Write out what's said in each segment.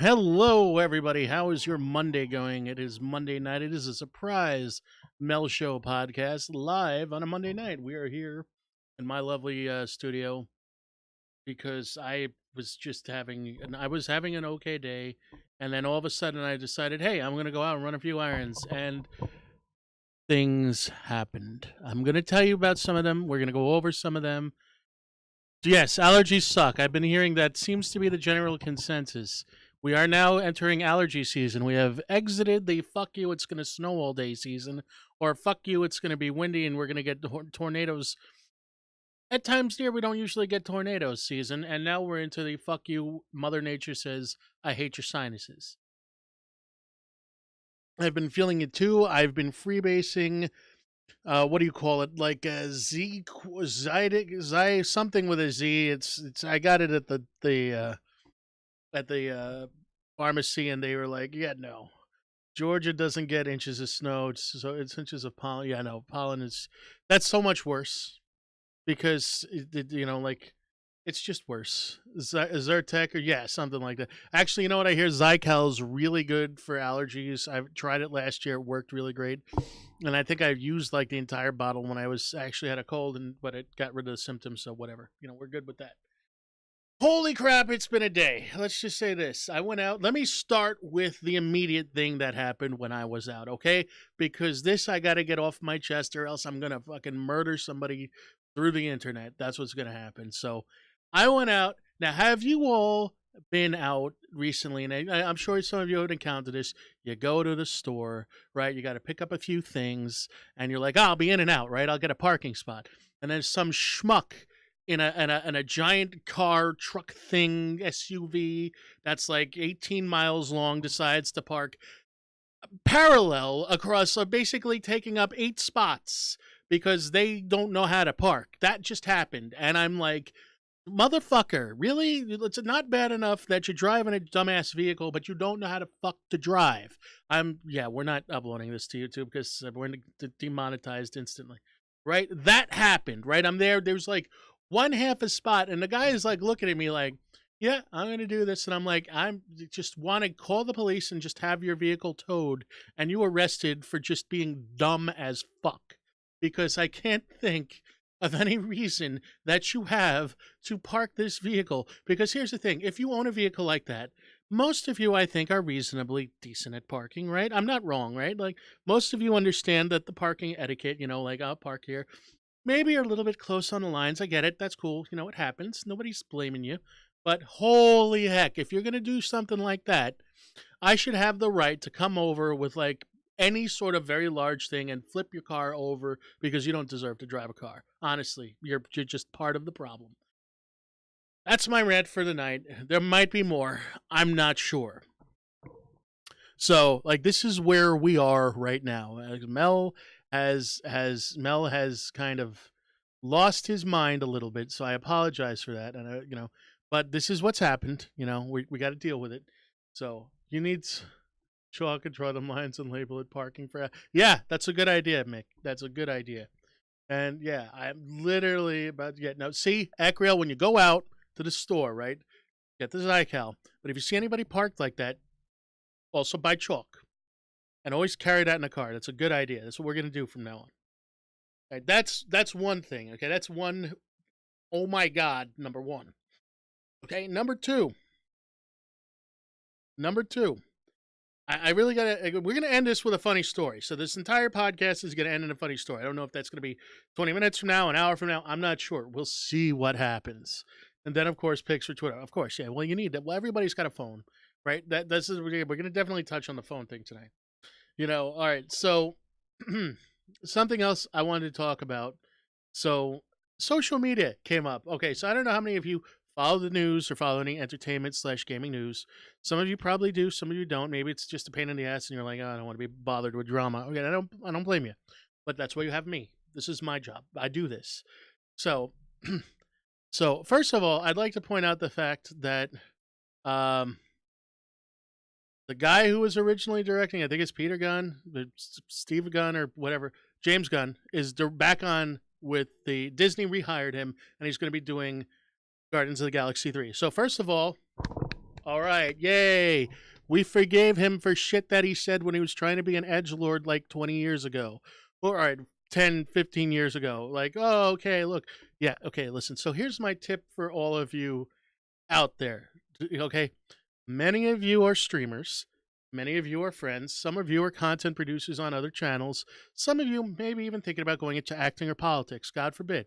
Hello, everybody. How is your Monday going? It is Monday night. It is a surprise Mel Show podcast live on a Monday night. We are here in my lovely studio because I was having an okay day, and then all of a sudden I decided, hey, I'm going to go out and run a few errands, and things happened. I'm going to tell you about some of them. We're going to go over some of them. Yes, allergies suck. I've been hearing that seems to be the general consensus. We are now entering allergy season. We have exited the fuck you, it's going to snow all day season, or fuck you, it's going to be windy and we're going to get tornadoes. At times here, we don't usually get tornadoes season, and now we're into the fuck you, Mother Nature says, I hate your sinuses. I've been feeling it too. I've been freebasing what do you call it? Like a something with a Z. It's I got it at the pharmacy, and they were like, yeah, no, Georgia doesn't get inches of snow, so it's inches of pollen. Yeah, no, pollen is that's so much worse because like it's just worse. Zyrtec or yeah, something like that. Actually, you know what I hear? Zycal's really good for allergies. I've tried it last year; it worked really great. And I think I used like the entire bottle when I was actually had a cold, but it got rid of the symptoms. So whatever, we're good with that. Holy crap, it's been a day. Let's just say this. I went out. Let me start with the immediate thing that happened when I was out, okay? Because this I got to get off my chest or else I'm going to fucking murder somebody through the internet. That's what's going to happen. So I went out. Now, have you all been out recently? And I'm sure some of you have encountered this. You go to the store, right? You got to pick up a few things, and you're like, oh, I'll be in and out, right? I'll get a parking spot. And then some schmuck in a giant car truck thing SUV that's like 18 miles long decides to park parallel across, basically taking up 8 spots because they don't know how to park. That just happened, and I'm like, motherfucker, really? It's not bad enough that you're driving a dumbass vehicle, but you don't know how to fuck to drive. We're not uploading this to YouTube because we're demonetized instantly. Right? That happened, right? I'm there. There's like one half a spot, and the guy is like looking at me like, yeah, I'm going to do this. And I'm like, I'm just want to call the police and just have your vehicle towed and you arrested for just being dumb as fuck. Because I can't think of any reason that you have to park this vehicle. Because here's the thing. If you own a vehicle like that, most of you, I think, are reasonably decent at parking, right? I'm not wrong, right? Like, most of you understand that the parking etiquette, like, I'll park here. Maybe you're a little bit close on the lines. I get it. That's cool. It happens. Nobody's blaming you. But holy heck, if you're going to do something like that, I should have the right to come over with, like, any sort of very large thing and flip your car over because you don't deserve to drive a car. Honestly, you're just part of the problem. That's my rant for the night. There might be more. I'm not sure. So, like, this is where we are right now. Mel has kind of lost his mind a little bit, so I apologize for that. And but this is what's happened. We got to deal with it. So you need chalk and draw them lines and label it parking for. Yeah, that's a good idea, Mick. That's a good idea. And yeah, I'm literally about to get now. See, Acriel, when you go out to the store, right? Get the Zycal. But if you see anybody parked like that, also buy chalk. And always carry that in the car. That's a good idea. That's what we're going to do from now on. Right, that's one thing. Okay, that's one. Oh my God, number one. Okay, number two. I really gotta. We're gonna end this with a funny story. So this entire podcast is gonna end in a funny story. I don't know if that's gonna be 20 minutes from now, an hour from now. I'm not sure. We'll see what happens. And then of course pics for Twitter. Of course, yeah. Well, you need that. Well, everybody's got a phone, right? We're gonna definitely touch on the phone thing tonight. All right. So something else I wanted to talk about. So social media came up. Okay, so I don't know how many of you follow the news or follow any entertainment/gaming news. Some of you probably do. Some of you don't. Maybe it's just a pain in the ass, and you're like, oh, I don't want to be bothered with drama. Okay, I don't blame you, but that's why you have me. This is my job. I do this. So, so first of all, I'd like to point out the fact that the guy who was originally directing, I think it's Peter Gunn, Steve Gunn, or whatever, James Gunn, is back on with the Disney rehired him, and he's going to be doing Guardians of the Galaxy 3. So first of all, All right, yay. We forgave him for shit that he said when he was trying to be an edgelord like 20 years ago. Or, all right, 10, 15 years ago. Like, oh, okay, look. Yeah, okay, listen. So here's my tip for all of you out there. Okay, many of you are streamers. Many of you are friends. Some of you are content producers on other channels. Some of you maybe even thinking about going into acting or politics. God forbid.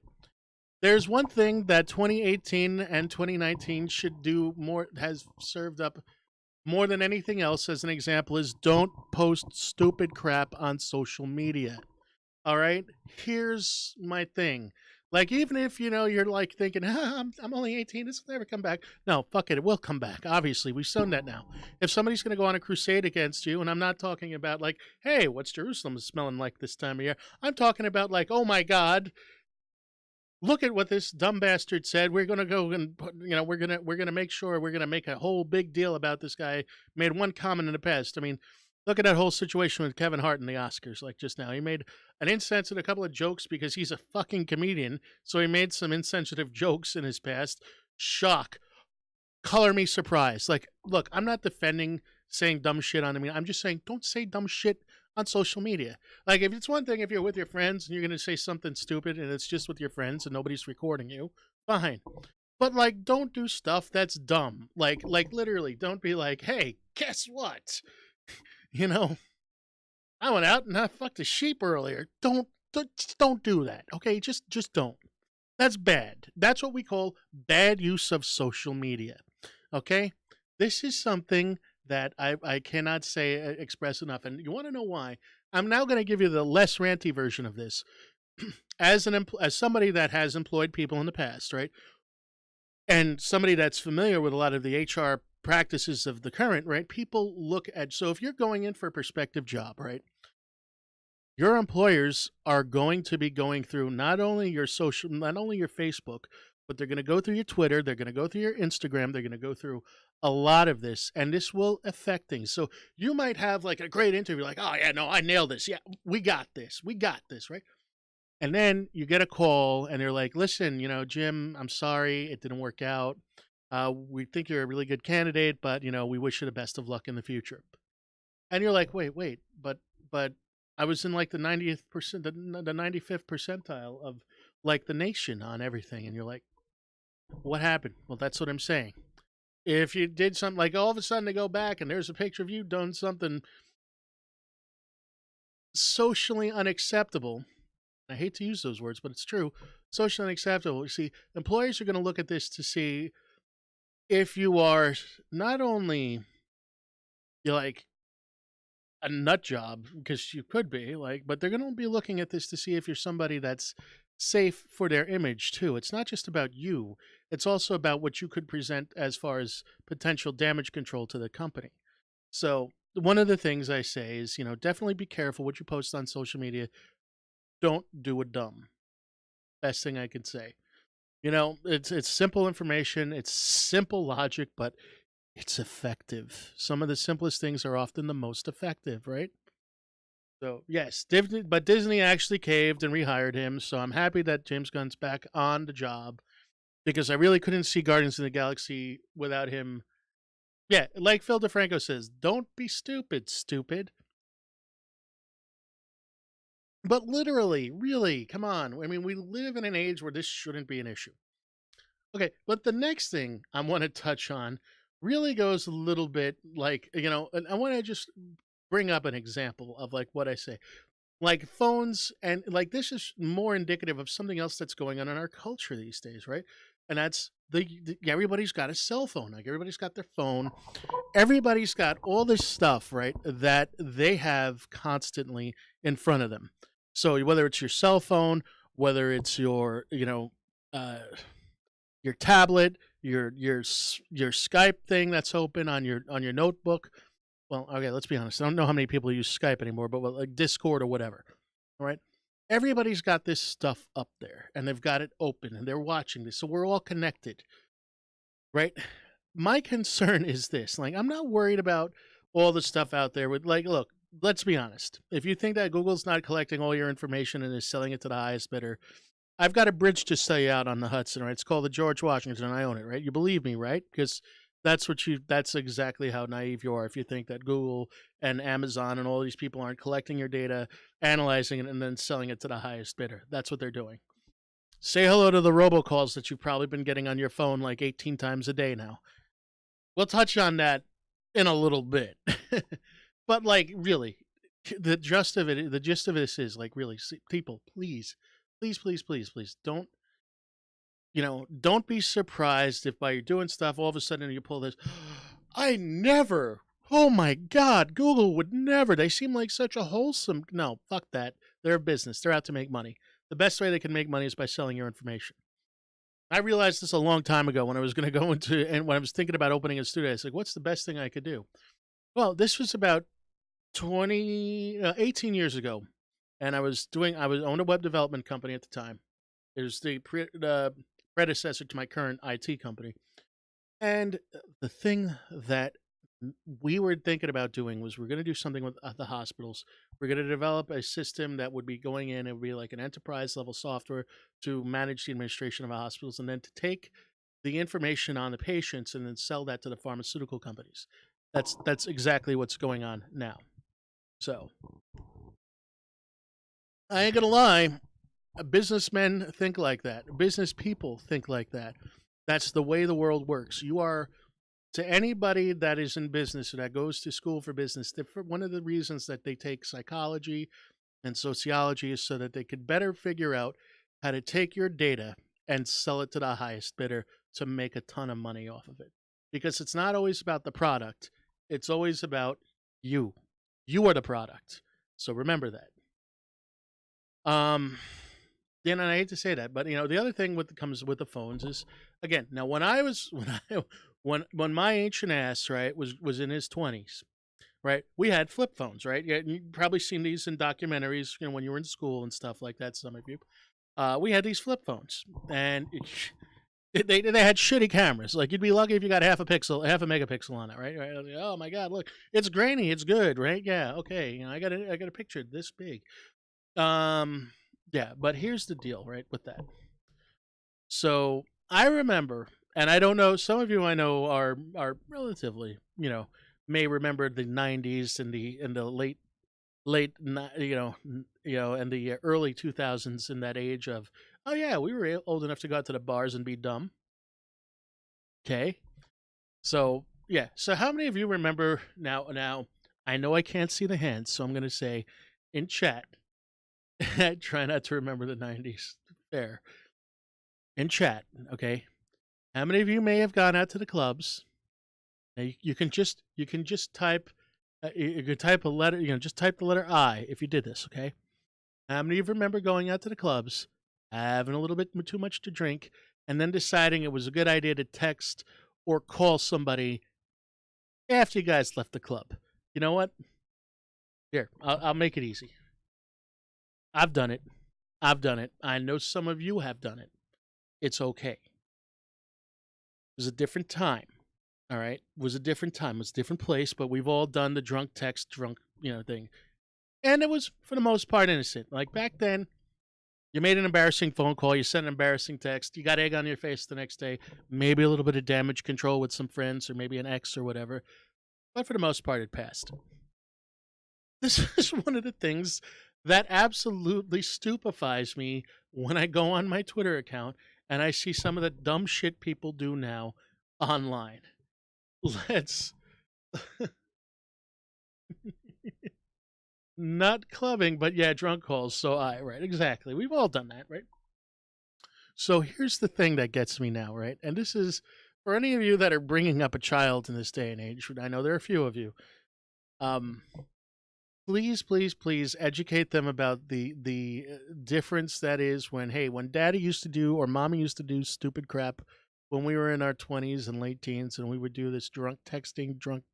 There's one thing that 2018 and 2019 should do more, has served up more than anything else as an example, is don't post stupid crap on social media. All right? Here's my thing. Like, even if, you're like thinking, I'm only 18, this will never come back. No, fuck it. It will come back. Obviously, we've shown that now. If somebody's going to go on a crusade against you, and I'm not talking about like, hey, what's Jerusalem smelling like this time of year? I'm talking about like, oh my God, look at what this dumb bastard said. We're gonna go and we're gonna make sure we're gonna make a whole big deal about this guy. Made one comment in the past. I mean, look at that whole situation with Kevin Hart in the Oscars. Like just now, he made an insensitive couple of jokes because he's a fucking comedian. So he made some insensitive jokes in his past. Shock. Color me surprised. Like, look, I'm not defending saying dumb shit on the media. I'm just saying don't say dumb shit on social media. Like, if it's one thing if you're with your friends and you're going to say something stupid and it's just with your friends and nobody's recording you, fine. But like, don't do stuff that's dumb. Like literally, don't be like, hey, guess what? I went out and I fucked a sheep earlier. Don't do that. Okay, just don't. That's bad. That's what we call bad use of social media. Okay, this is something that I cannot say express enough, and you want to know why? I'm now going to give you the less ranty version of this. As somebody that has employed people in the past, right, and somebody that's familiar with a lot of the HR practices of the current, right, people look at, so if you're going in for a prospective job, right, your employers are going to be going through not only your Facebook, but they're going to go through your Twitter, they're going to go through your Instagram, they're going to go through a lot of this, and this will affect things. So you might have like a great interview, like, oh yeah, no, I nailed this. Yeah, we got this, right? And then you get a call, and they're like, listen, Jim, I'm sorry, it didn't work out. We think you're a really good candidate, but we wish you the best of luck in the future. And you're like, wait, but I was in like the 95th percentile of like the nation on everything. And you're like, what happened? Well, that's what I'm saying. If you did something like all of a sudden they go back and there's a picture of you doing something socially unacceptable. I hate to use those words, but it's true. Socially unacceptable. You see, employers are going to look at this to see if you are not only you're like a nut job, because you could be like, but they're going to be looking at this to see if you're somebody that's safe for their image too. It's not just about you. It's also about what you could present as far as potential damage control to the company. So one of the things I say is, definitely be careful what you post on social media. Don't do it dumb. Best thing I can say. It's simple information. It's simple logic, but it's effective. Some of the simplest things are often the most effective, right? So, yes, but Disney actually caved and rehired him. So I'm happy that James Gunn's back on the job because I really couldn't see Guardians of the Galaxy without him. Yeah, like Phil DeFranco says, don't be stupid, stupid. But literally, really, come on. I mean, we live in an age where this shouldn't be an issue. Okay, but the next thing I want to touch on really goes a little bit like, and I want to just bring up an example of like what I say. Like phones, and like this is more indicative of something else that's going on in our culture these days, right? And that's everybody's got a cell phone. Like everybody's got their phone. Everybody's got all this stuff, right, that they have constantly in front of them. So whether it's your cell phone, whether it's your, your tablet, your Skype thing that's open on your notebook. Well, okay, let's be honest. I don't know how many people use Skype anymore, but like Discord or whatever. All right. Everybody's got this stuff up there and they've got it open and they're watching this. So we're all connected. Right? My concern is this. Like, I'm not worried about all the stuff out there with like, look, let's be honest. If you think that Google's not collecting all your information and is selling it to the highest bidder, I've got a bridge to sell you out on the Hudson, right? It's called the George Washington, and I own it, right? You believe me, right? Because That's exactly how naive you are if you think that Google and Amazon and all these people aren't collecting your data, analyzing it, and then selling it to the highest bidder. That's what they're doing. Say hello to the robocalls that you've probably been getting on your phone like 18 times a day now. We'll touch on that in a little bit. But like really, the gist of this is like really people, please, please, please, please, please don't be surprised if by you're doing stuff all of a sudden you pull this. I never. Oh my God, Google would never. They seem like such a wholesome. No, fuck that. They're a business. They're out to make money. The best way they can make money is by selling your information. I realized this a long time ago when I was going to go into, and when I was thinking about opening a studio. I was like, what's the best thing I could do? Well, this was about 18 years ago. And I owned a web development company at the time. It was the predecessor to my current IT company. And the thing that we were thinking about doing was we're going to do something with the hospitals. We're going to develop a system that would be going in. It would be like an enterprise level software to manage the administration of hospitals, and then to take the information on the patients and then sell that to the pharmaceutical companies. That's exactly what's going on now. So I ain't gonna lie, businessmen think like that. Business people think like that. That's the way the world works. You are, to anybody that is in business or that goes to school for business, one of the reasons that they take psychology and sociology is so that they could better figure out how to take your data and sell it to the highest bidder to make a ton of money off of it. Because it's not always about the product, it's always about you. You are the product. So remember that. And I hate to say that, but the other thing with comes with the phones is, again, now when I was when my ancient ass, right, was in his 20s, right, we had flip phones, right? Yeah, you've probably seen these in documentaries, when you were in school and stuff like that. Some of you, we had these flip phones, and they had shitty cameras. Like, you'd be lucky if you got half a megapixel on it, right? Oh my God, look, it's grainy, it's good, right? Yeah, okay. I got a picture this big. Yeah, but here's the deal, right, with that. So I remember, and I don't know, some of you I know are relatively, may remember the 90s and the late and the early 2000s, in that age of, oh yeah, we were old enough to go out to the bars and be dumb. Okay. So, yeah. So how many of you remember now I know I can't see the hands, so I'm going to say in chat, try not to remember the 90s. Fair. In chat, okay? How many of you may have gone out to the clubs? Now you can just type you can type a letter, just type the letter I if you did this, okay? How many of you remember going out to the clubs, having a little bit too much to drink, and then deciding it was a good idea to text or call somebody after you guys left the club? You know what? Here, I'll make it easy. I've done it. I know some of you have done it. It's okay. It was a different time. All right. It was a different time. It was a different place, but we've all done the drunk text, thing. And it was, for the most part, innocent. Like, back then, you made an embarrassing phone call, you sent an embarrassing text, you got egg on your face the next day, maybe a little bit of damage control with some friends, or maybe an ex or whatever. But for the most part, it passed. This is one of the things that absolutely stupefies me when I go on my Twitter account and I see some of the dumb shit people do now online. Let's not clubbing, but yeah, drunk calls. So right, exactly. We've all done that, right? So here's the thing that gets me now, right? And this is for any of you that are bringing up a child in this day and age. I know there are a few of you. Please, please, please educate them about the difference that is when daddy used to do or mommy used to do stupid crap when we were in our 20s and late teens, and we would do this drunk texting, drunk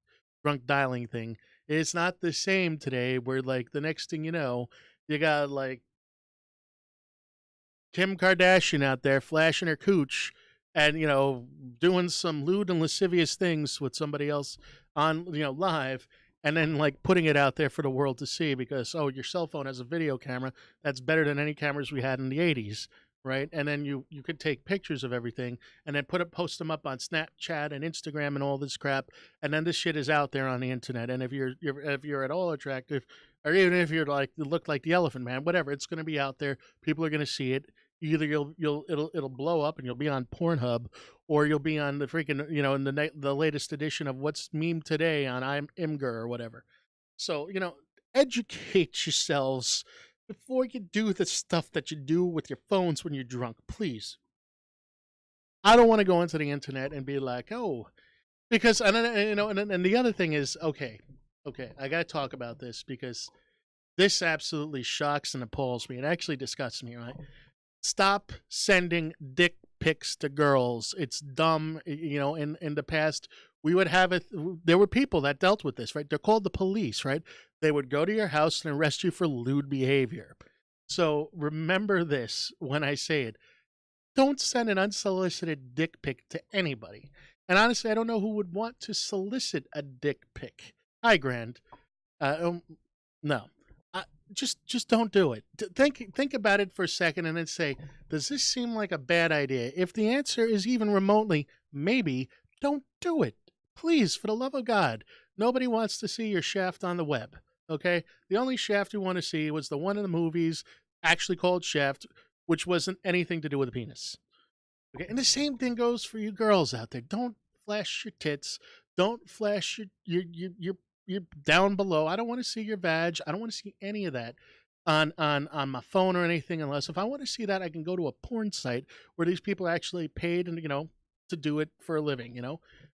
dialing thing. It's not the same today, where like the next thing you know, you got like Kim Kardashian out there flashing her cooch and doing some lewd and lascivious things with somebody else on live, and then like putting it out there for the world to see because, oh, your cell phone has a video camera that's better than any cameras we had in the 80s. right? And then you could take pictures of everything and then post them up on Snapchat and Instagram and all this crap, and then this shit is out there on the internet. And if you're at all attractive, or even if you're like you look like the Elephant Man, whatever, it's going to be out there. People are going to see it. Either it'll blow up and you'll be on Pornhub, or you'll be on the freaking in the latest edition of What's Meme Today on Imgur or whatever. So educate yourselves before you do the stuff that you do with your phones when you're drunk, please. I don't want to go into the internet and be like, oh, because and the other thing is, okay, I got to talk about this because this absolutely shocks and appalls me. It actually disgusts me, right? Stop sending dick pics to girls. It's dumb. In the past, we would have it. There were people that dealt with this, right? They're called the police, right? They would go to your house and arrest you for lewd behavior. So remember this when I say it. Don't send an unsolicited dick pic to anybody. And honestly, I don't know who would want to solicit a dick pic. Hi, Grand. No. Just don't do it. Think about it for a second and then say, does this seem like a bad idea? If the answer is even remotely maybe, don't do it. Please, for the love of God. Nobody wants to see your shaft on the web. Okay? The only shaft you want to see was the one in the movies, actually called Shaft, which wasn't anything to do with a penis. Okay? And the same thing goes for you girls out there. Don't flash your tits. Don't flash your down below. I don't want to see your vag. I don't want to see any of that on my phone or anything, unless if I want to see that, I can go to a porn site where these people actually paid and to do it for a living,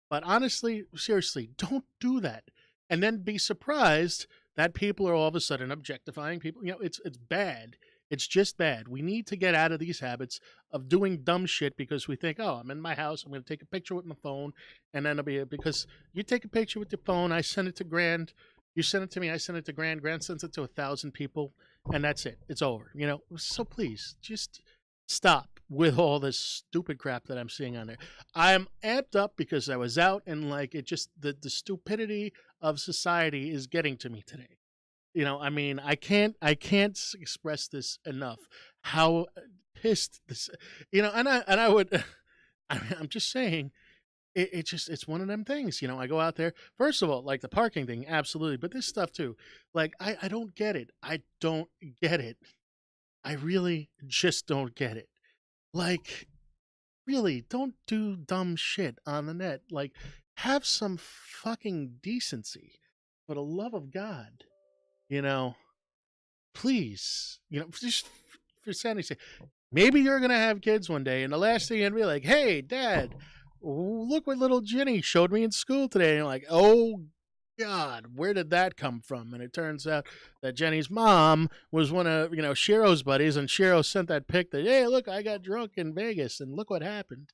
But honestly, seriously, don't do that. And then be surprised that people are all of a sudden objectifying people. It's bad. It's just bad. We need to get out of these habits of doing dumb shit because we think, oh, I'm in my house, I'm going to take a picture with my phone, and then it'll be because you take a picture with your phone, I send it to Grand, you send it to me, I send it to Grand sends it to 1,000 people, and that's it. It's over. So please, just stop with all this stupid crap that I'm seeing on there. I'm amped up because I was out and like it just the stupidity of society is getting to me today. I can't express this enough. How pissed this, and I would, I'm just saying, it's one of them things. I go out there. First of all, like the parking thing, absolutely, but this stuff too. Like I don't get it. I don't get it. I really just don't get it. Like, really, don't do dumb shit on the net. Like, have some fucking decency, for the love of God. Please, just for sanity's sake. Maybe you're going to have kids one day, and the last thing you're going to be like, hey, Dad, look what little Jenny showed me in school today. And you're like, oh, God, where did that come from? And it turns out that Jenny's mom was one of, Shiro's buddies, and Shiro sent that pic that, hey, look, I got drunk in Vegas, and look what happened.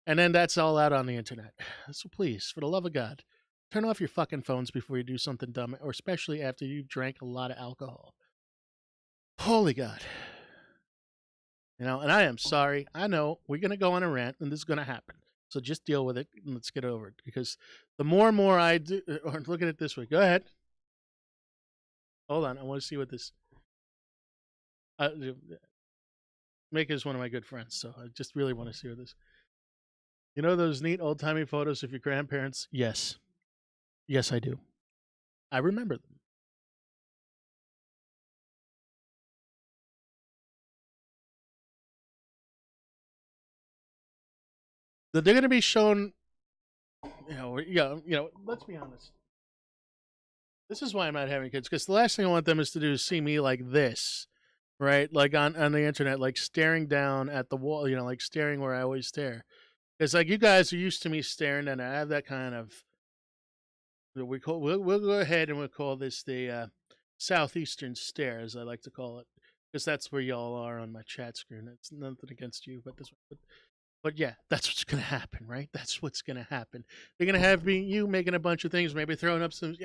And then that's all out on the internet. So please, for the love of God, turn off your fucking phones before you do something dumb, or especially after you've drank a lot of alcohol. Holy God. And I am sorry. I know we're going to go on a rant, and this is going to happen. So just deal with it, and let's get over it. Because the more and more I do, or look at it this way. Go ahead. Hold on. I want to see what this... Mika is one of my good friends, so I just really want to see what this... those neat old-timey photos of your grandparents? Yes. Yes, I do. I remember them. They're going to be shown, let's be honest. This is why I'm not having kids, because the last thing I want them is to do is see me like this, right? Like on the internet, like staring down at the wall, like staring where I always stare. It's like you guys are used to me staring, and I have that kind of... We'll go ahead and we'll call this the southeastern stare, as I like to call it, because that's where y'all are on my chat screen. It's nothing against you, but but yeah, that's what's gonna happen, right? That's what's gonna happen. They're gonna have you making a bunch of things, maybe throwing up some,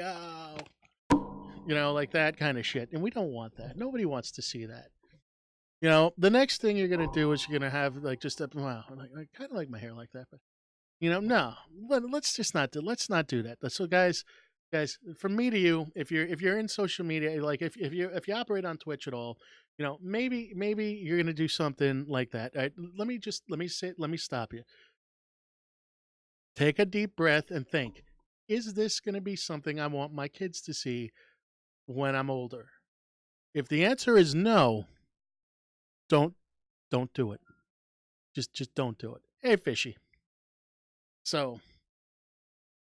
like that kind of shit, and we don't want that. Nobody wants to see that. The next thing you're gonna do is you're gonna have like just a wow, I kind of like my hair like that, but no, let's just not do. Let's not do that. So, guys, guys, from me to you, if you're in social media, like if you operate on Twitch at all, maybe you're gonna do something like that. Let me stop you. Take a deep breath and think: is this gonna be something I want my kids to see when I'm older? If the answer is no, don't don't do it. Just don't do it. Hey, fishy. So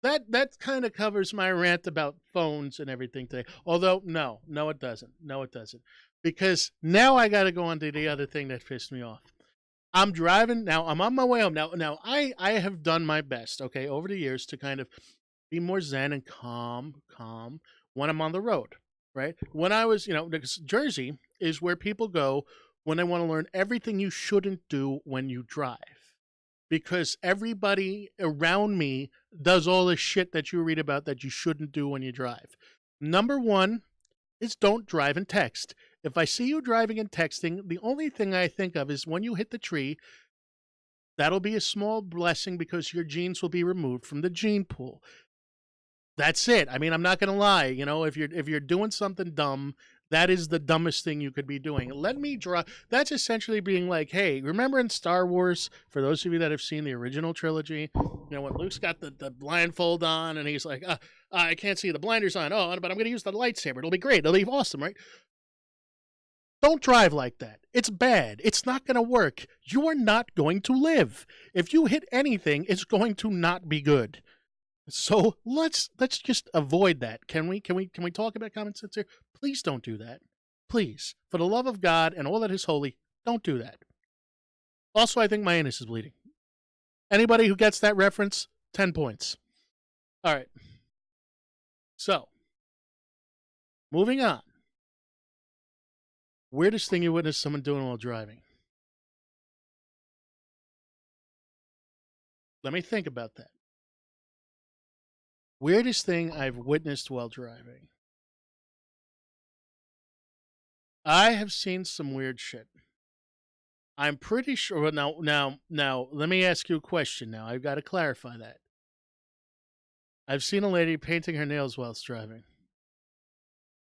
that kind of covers my rant about phones and everything today. Although no, it doesn't. No, it doesn't. Because now I got to go on to the other thing that pissed me off. I'm driving now. I'm on my way home now. Now I have done my best, okay, over the years to kind of be more zen and calm when I'm on the road, right? When I was, because Jersey is where people go when they want to learn everything you shouldn't do when you drive, because everybody around me does all the shit that you read about that you shouldn't do when you drive. Number one is don't drive and text. If I see you driving and texting, the only thing I think of is when you hit the tree, that'll be a small blessing because your genes will be removed from the gene pool. That's it. I mean, I'm not going to lie. If you're doing something dumb, that is the dumbest thing you could be doing. Let me draw. That's essentially being like, hey, remember in Star Wars, for those of you that have seen the original trilogy, when Luke's got the blindfold on and he's like, I can't see the blinders on. Oh, but I'm going to use the lightsaber. It'll be great. It'll be awesome, right? Don't drive like that. It's bad. It's not going to work. You are not going to live. If you hit anything, it's going to not be good. So let's just avoid that. Can we talk about common sense here? Please don't do that. Please, for the love of God and all that is holy, don't do that. Also, I think my anus is bleeding. Anybody who gets that reference, 10 points. All right. So, moving on. Weirdest thing you witnessed someone doing while driving. Let me think about that. Weirdest thing I've witnessed while driving. I have seen some weird shit. I'm pretty sure. Now, let me ask you a question. Now, I've got to clarify that. I've seen a lady painting her nails whilst driving.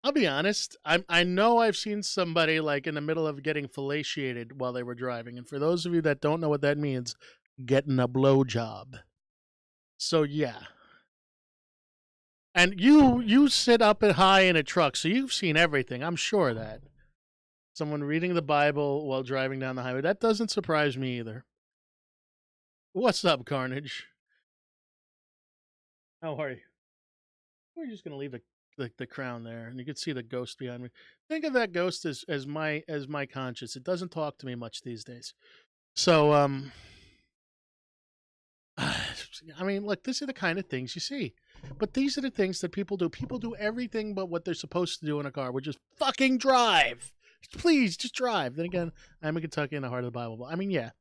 I'll be honest. I know I've seen somebody like in the middle of getting fellatiated while they were driving. And for those of you that don't know what that means, getting a blowjob. So yeah. And you sit up and high in a truck, so you've seen everything. I'm sure of that. Someone reading the Bible while driving down the highway. That doesn't surprise me either. What's up, Carnage? How are you? We're just gonna leave the crown there, and you can see the ghost behind me. Think of that ghost as my conscience. It doesn't talk to me much these days. So I mean, look, these are the kind of things you see. But these are the things that people do. People do everything but what they're supposed to do in a car, which is fucking drive. Please, just drive. Then again, I'm in Kentucky in the heart of the Bible. I mean, yeah.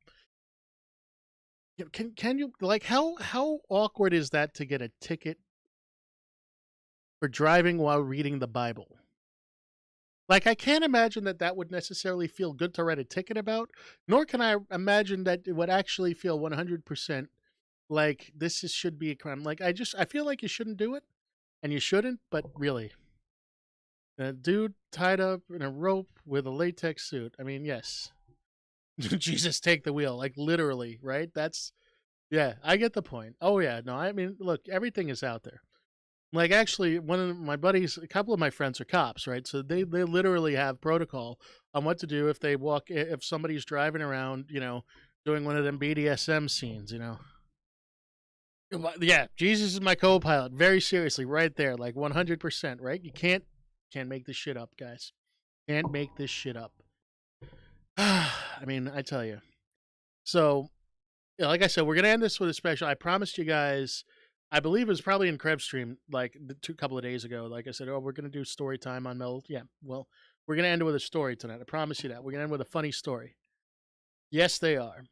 Can you like how awkward is that to get a ticket for driving while reading the Bible? Like, I can't imagine that would necessarily feel good to write a ticket about, nor can I imagine that it would actually feel 100% like should be a crime. Like, I feel like you shouldn't do it, and you shouldn't, but really. A dude tied up in a rope with a latex suit. I mean, yes. Jesus, take the wheel. Like, literally, right? Yeah, I get the point. Oh, yeah. No, I mean, look, everything is out there. Like, actually, one of my buddies, a couple of my friends are cops, right? So they literally have protocol on what to do if somebody's driving around, doing one of them BDSM scenes, Yeah, Jesus is my co-pilot. Very seriously, right there, like 100%, right? You can't make this shit up, guys. Can't make this shit up. I mean, I tell you. So, like I said, we're gonna end this with a special. I promised you guys. I believe it was probably in Krebs stream like couple of days ago. Like I said, oh, we're gonna do story time on Mel. Yeah, well, we're gonna end it with a story tonight. I promise you that. We're gonna end with a funny story. Yes, they are.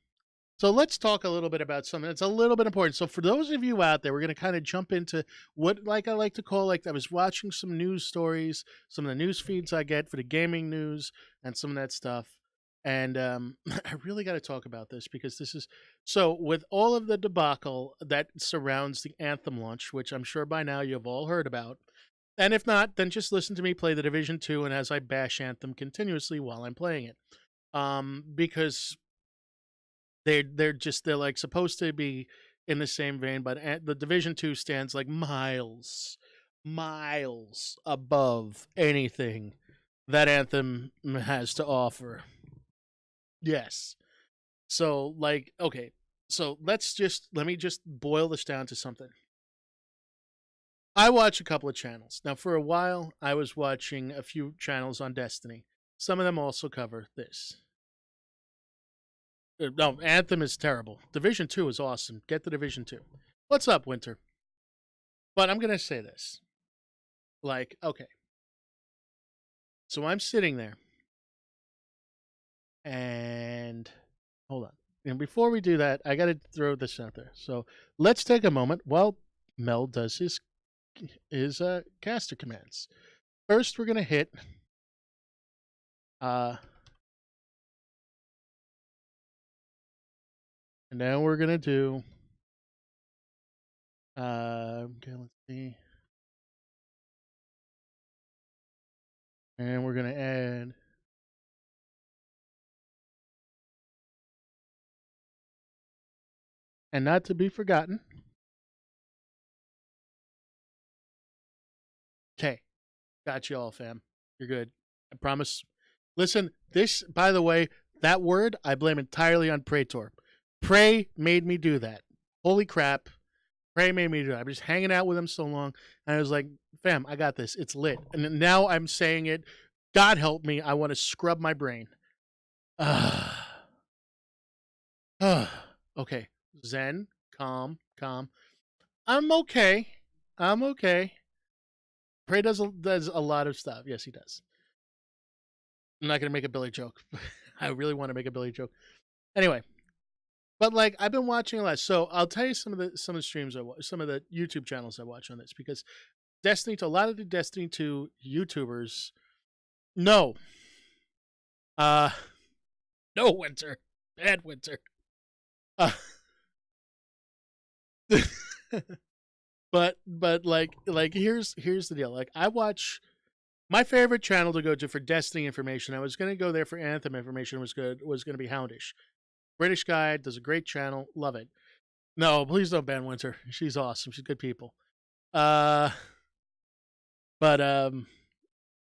So let's talk a little bit about something that's a little bit important. So for those of you out there, we're going to kind of jump into what, like I like to call, like I was watching some news stories, some of the news feeds I get for the gaming news and some of that stuff. And I really got to talk about this because this is so with all of the debacle that surrounds the Anthem launch, which I'm sure by now you've all heard about. And if not, then just listen to me play the Division 2 and as I bash Anthem continuously while I'm playing it. Because they're like supposed to be in the same vein, but the Division 2 stands like miles above anything that Anthem has to offer. Yes. So like okay. So let me just boil this down to something. I watch a couple of channels. Now for a while I was watching a few channels on Destiny. Some of them also cover this. No, Anthem is terrible. Division 2 is awesome. Get the Division 2. What's up, Winter? But I'm going to say this. Like, okay. So I'm sitting there and hold on. And before we do that, I got to throw this out there. So let's take a moment while Mel does his caster commands. First, we're going to hit and now we're going to do okay, let's see. And we're going to add and not to be forgotten. Okay. Got you all, fam. You're good. I promise. Listen, this, by the way, that word I blame entirely on Praetor. Prey made me do that. Holy crap. Prey made me do that. I'm just hanging out with him so long. And I was like, fam, I got this. It's lit. And now I'm saying it. God help me. I want to scrub my brain. Okay. Zen. Calm. I'm okay. I'm okay. Prey does a lot of stuff. Yes, he does. I'm not gonna make a Billy joke. I really want to make a Billy joke. Anyway, but like I've been watching a lot, so I'll tell you some of the streams I watch, some of the YouTube channels I watch on this because Destiny 2, a lot of the Destiny 2 YouTubers, no, uh, no Winter, bad Winter, uh, but like here's the deal. Like I watch my favorite channel to go to for Destiny information. I was gonna go there for Anthem information. Was gonna be Houndish. British guy, does a great channel, love it. No, please don't ban Winter. She's awesome. She's good people. Uh, but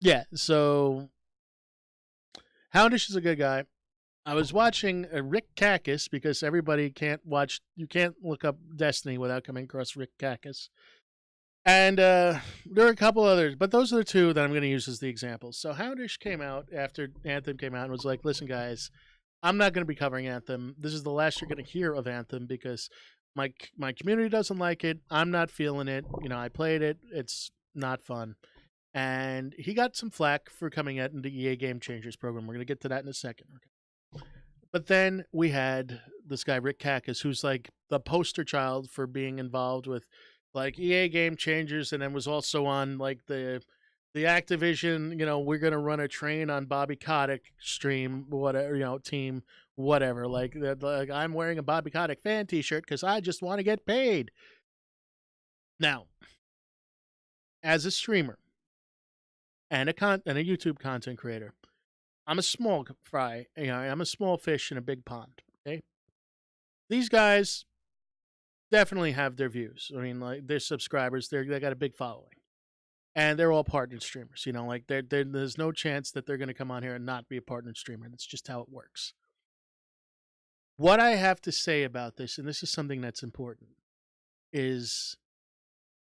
yeah. So Houndish is a good guy. I was watching Rick Kakis because everybody can't watch. You can't look up Destiny without coming across Rick Kakis. And there are a couple others, but those are the two that I'm going to use as the examples. So Houndish came out after Anthem came out and was like, "Listen, guys, I'm not going to be covering Anthem. This is the last you're going to hear of Anthem because my community doesn't like it. I'm not feeling it. You know, I played it. It's not fun." And he got some flack for coming out in the EA Game Changers program. We're going to get to that in a second. Okay. But then we had this guy Rick Kakis, who's like the poster child for being involved with like EA Game Changers, and then was also on like the Activision, you know, we're gonna run a train on Bobby Kotick stream, whatever, you know, team, whatever. Like I'm wearing a Bobby Kotick fan T-shirt because I just want to get paid. Now, as a streamer and and a YouTube content creator, I'm a small fry. You know, I'm a small fish in a big pond. Okay, these guys definitely have their views. I mean, like their subscribers, they got a big following. And they're all partnered streamers. You know, like there's no chance that they're going to come on here and not be a partnered streamer. That's just how it works. What I have to say about this, and this is something that's important, is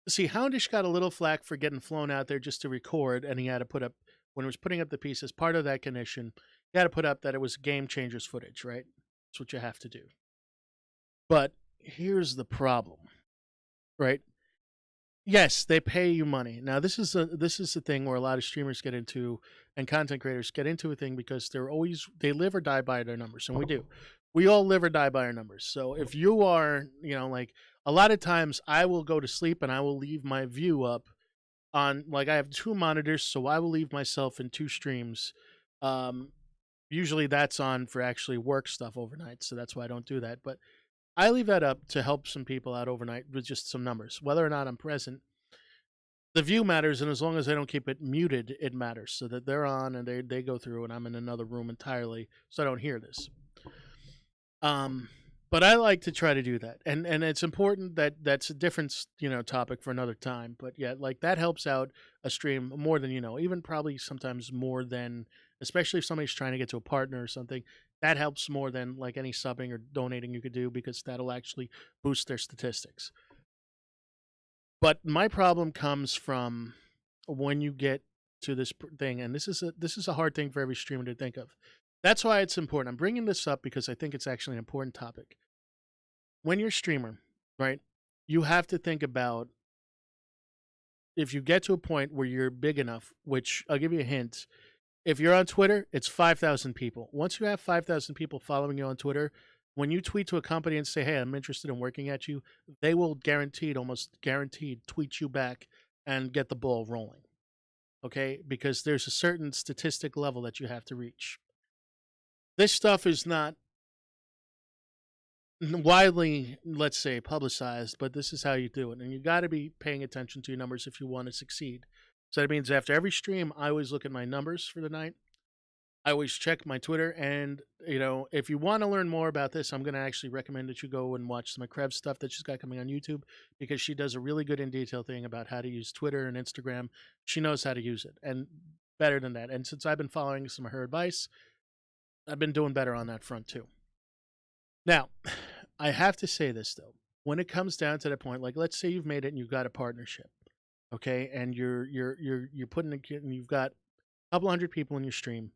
see, Houndish got a little flack for getting flown out there just to record, and he had to put up when he was putting up the piece as part of that condition. He had to put up that it was Game Changers footage, right? That's what you have to do. But here's the problem, right? Yes, they pay you money. Now this is the thing where a lot of streamers get into and content creators get into a thing because they live or die by their numbers, and we do. We all live or die by our numbers. So if you are, you know, like a lot of times I will go to sleep and I will leave my view up on like I have two monitors, so I will leave myself in two streams. Um Usually that's on for actually work stuff overnight, so that's why I don't do that. But I leave that up to help some people out overnight with just some numbers. Whether or not I'm present, the view matters, and as long as I don't keep it muted, it matters. So that they're on and they go through, and I'm in another room entirely, so I don't hear this. Um, but I like to try to do that, and it's important that that's a different topic for another time. But yeah, like that helps out a stream more than even probably sometimes more than, especially if somebody's trying to get to a partner or something. That helps more than like any subbing or donating you could do because that'll actually boost their statistics. But my problem comes from when you get to this thing, and this is a hard thing for every streamer to think of. That's why it's important. I'm bringing this up because I think it's actually an important topic. When you're a streamer, right, you have to think about if you get to a point where you're big enough, which I'll give you a hint. If you're on Twitter, it's 5,000 people. Once you have 5,000 people following you on Twitter, when you tweet to a company and say, hey, I'm interested in working at you, they will almost guaranteed, tweet you back and get the ball rolling. Okay? Because there's a certain statistic level that you have to reach. This stuff is not widely, let's say, publicized, but this is how you do it. And you got to be paying attention to your numbers if you want to succeed. So that means after every stream, I always look at my numbers for the night. I always check my Twitter. And, if you want to learn more about this, I'm going to actually recommend that you go and watch some of Krev's stuff that she's got coming on YouTube because she does a really good in detail thing about how to use Twitter and Instagram. She knows how to use it and better than that. And since I've been following some of her advice, I've been doing better on that front too. Now, I have to say this though. When it comes down to that point, like let's say you've made it and you've got a partnership, okay, and you're putting and you've got a couple hundred people in your stream,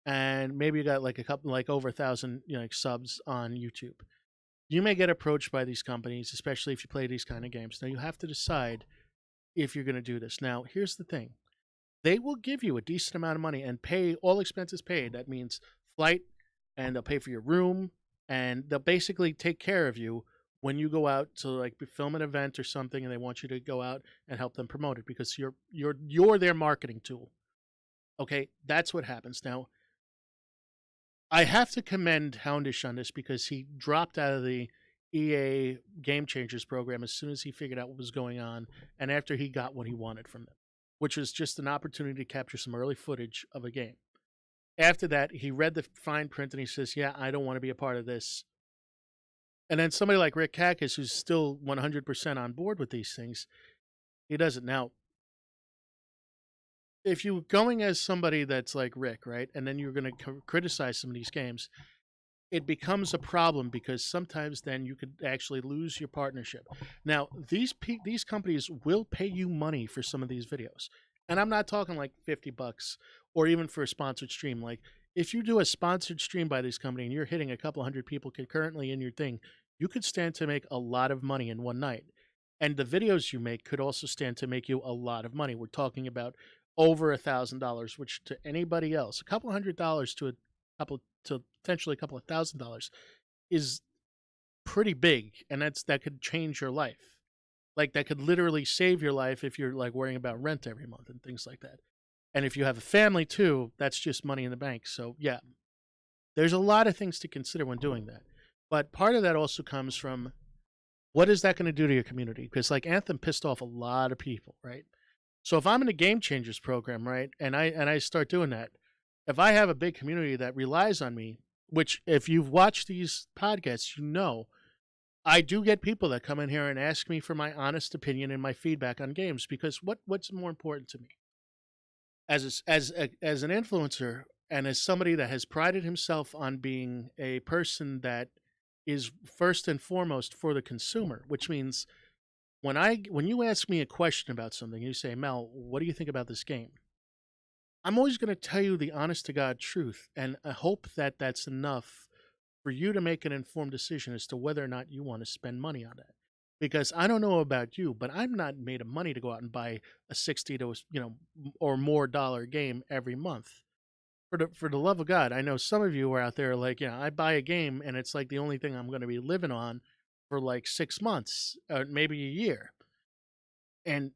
and maybe you got like a couple like over 1,000 like subs on YouTube. You may get approached by these companies, especially if you play these kind of games. Now you have to decide if you're going to do this. Now, here's the thing: they will give you a decent amount of money and pay all expenses paid. That means flight, and they'll pay for your room, and they'll basically take care of you when you go out to like film an event or something, and they want you to go out and help them promote it because you're their marketing tool. Okay, that's what happens. Now, I have to commend Houndish on this because he dropped out of the EA Game Changers program as soon as he figured out what was going on, and after he got what he wanted from them, which was just an opportunity to capture some early footage of a game. After that, he read the fine print and he says, yeah, I don't want to be a part of this. And then somebody like Rick Kakis, who's still 100% on board with these things, he doesn't. Now, if you're going as somebody that's like Rick, right, and then you're going to criticize some of these games, it becomes a problem because sometimes then you could actually lose your partnership. Now, these companies will pay you money for some of these videos. And I'm not talking like $50 or even for a sponsored stream. Like if you do a sponsored stream by this company and you're hitting a couple hundred people concurrently in your thing, you could stand to make a lot of money in one night. And the videos you make could also stand to make you a lot of money. We're talking about over $1,000, which to anybody else, a couple $100 to a couple to potentially a couple of $1,000 is pretty big, and that could change your life. Like that could literally save your life if you're like worrying about rent every month and things like that. And if you have a family too, that's just money in the bank. So yeah, there's a lot of things to consider when doing that. But part of that also comes from what is that going to do to your community? Because like Anthem pissed off a lot of people, right? So if I'm in a Game Changers program, right, and I start doing that, if I have a big community that relies on me, which if you've watched these podcasts, you know, I do get people that come in here and ask me for my honest opinion and my feedback on games because what's more important to me as an influencer and as somebody that has prided himself on being a person that is first and foremost for the consumer, which means when you ask me a question about something, you say, Mel, what do you think about this game? I'm always going to tell you the honest to God truth, and I hope that that's enough for you to make an informed decision as to whether or not you want to spend money on that. Because I don't know about you, but I'm not made of money to go out and buy a 60 to or more dollar game every month. For the love of God, I know some of you are out there like, I buy a game and it's like the only thing I'm going to be living on for like 6 months or maybe a year. And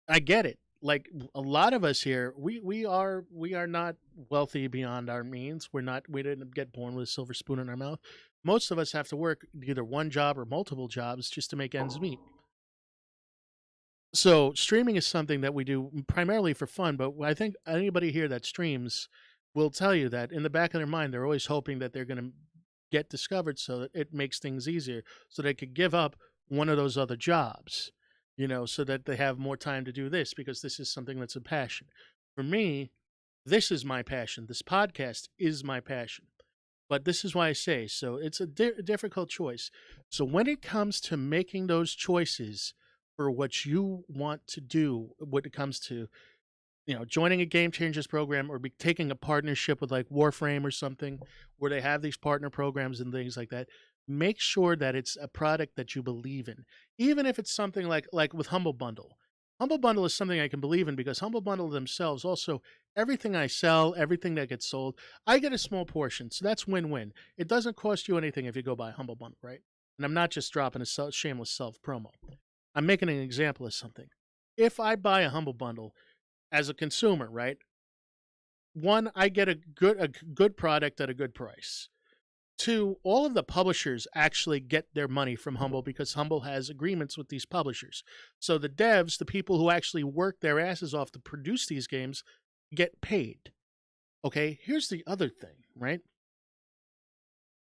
I get it. like a lot of us here, we are not wealthy beyond our means. We didn't get born with a silver spoon in our mouth. Most of us have to work either one job or multiple jobs just to make ends meet. So streaming is something that we do primarily for fun, but I think anybody here that streams will tell you that in the back of their mind, they're always hoping that they're going to get discovered so that it makes things easier so they could give up one of those other jobs, so that they have more time to do this because this is something that's a passion. For me, this is my passion. This podcast is my passion. But this is why I say so. It's a difficult choice. So when it comes to making those choices for what you want to do, when it comes to joining a Game Changers program or taking a partnership with like Warframe or something, where they have these partner programs and things like that, make sure that it's a product that you believe in, even if it's something like with Humble Bundle. Humble Bundle is something I can believe in because Humble Bundle themselves also everything I sell, everything that gets sold, I get a small portion, so that's win-win. It doesn't cost you anything if you go buy Humble Bundle, right? And I'm not just dropping a shameless self promo. I'm making an example of something. If I buy a Humble Bundle as a consumer, right? One, I get a good product at a good price. Two, all of the publishers actually get their money from Humble because Humble has agreements with these publishers. So the devs, the people who actually work their asses off to produce these games, get paid. Okay, here's the other thing, right?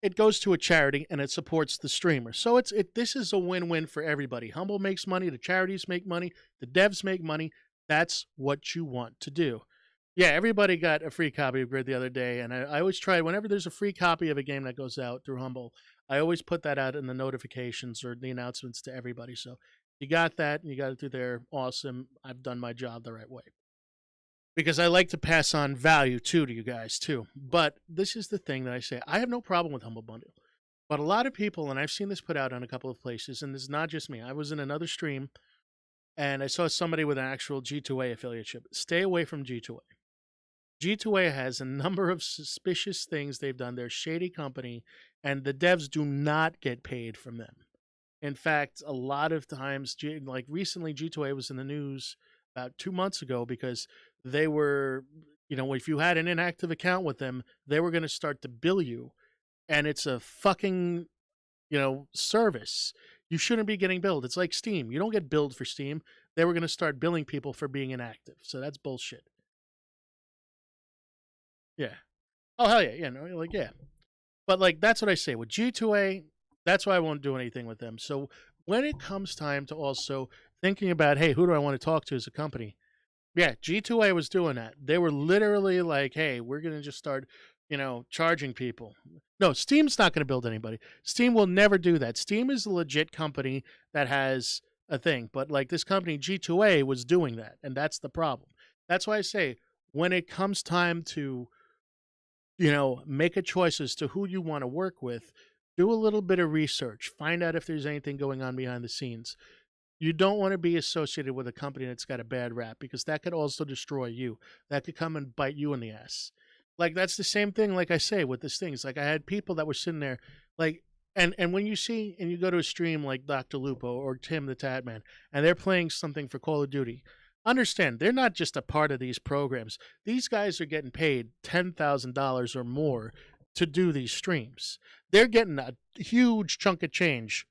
It goes to a charity and it supports the streamer. So this is a win-win for everybody. Humble makes money, the charities make money, the devs make money. That's what you want to do. Yeah, everybody got a free copy of Grid the other day, and I always try, whenever there's a free copy of a game that goes out through Humble, I always put that out in the notifications or the announcements to everybody. So you got that and you got it through there. Awesome. I've done my job the right way. Because I like to pass on value too to you guys too. But this is the thing that I say. I have no problem with Humble Bundle. But a lot of people, and I've seen this put out on a couple of places, and it's not just me. I was in another stream and I saw somebody with an actual G2A affiliateship. Stay away from G2A. G2A has a number of suspicious things they've done. They're a shady company, and the devs do not get paid from them. In fact, a lot of times, like recently, G2A was in the news about 2 months ago because they were, if you had an inactive account with them, they were going to start to bill you. And it's a fucking, service. You shouldn't be getting billed. It's like Steam. You don't get billed for Steam. They were going to start billing people for being inactive. So that's bullshit. Yeah. Oh, hell yeah. Yeah, no, like, yeah. But, like, that's what I say. With G2A, that's why I won't do anything with them. So when it comes time to also thinking about, hey, who do I want to talk to as a company? Yeah, G2A was doing that. They were literally like, hey, we're going to just start, charging people. No, Steam's not going to build anybody. Steam will never do that. Steam is a legit company that has a thing. But, like, this company, G2A, was doing that. And that's the problem. That's why I say, when it comes time to make a choice as to who you want to work with, do a little bit of research, find out if there's anything going on behind the scenes. You don't want to be associated with a company that's got a bad rap because that could also destroy you. That could come and bite you in the ass. Like, that's the same thing, like I say, with this things. Like, I had people that were sitting there, like, and when you see and you go to a stream like Dr. Lupo or Tim the Tatman, and they're playing something for Call of Duty, understand they're not just a part of these programs. These guys are getting paid $10,000 or more to do these streams. They're getting a huge chunk of change,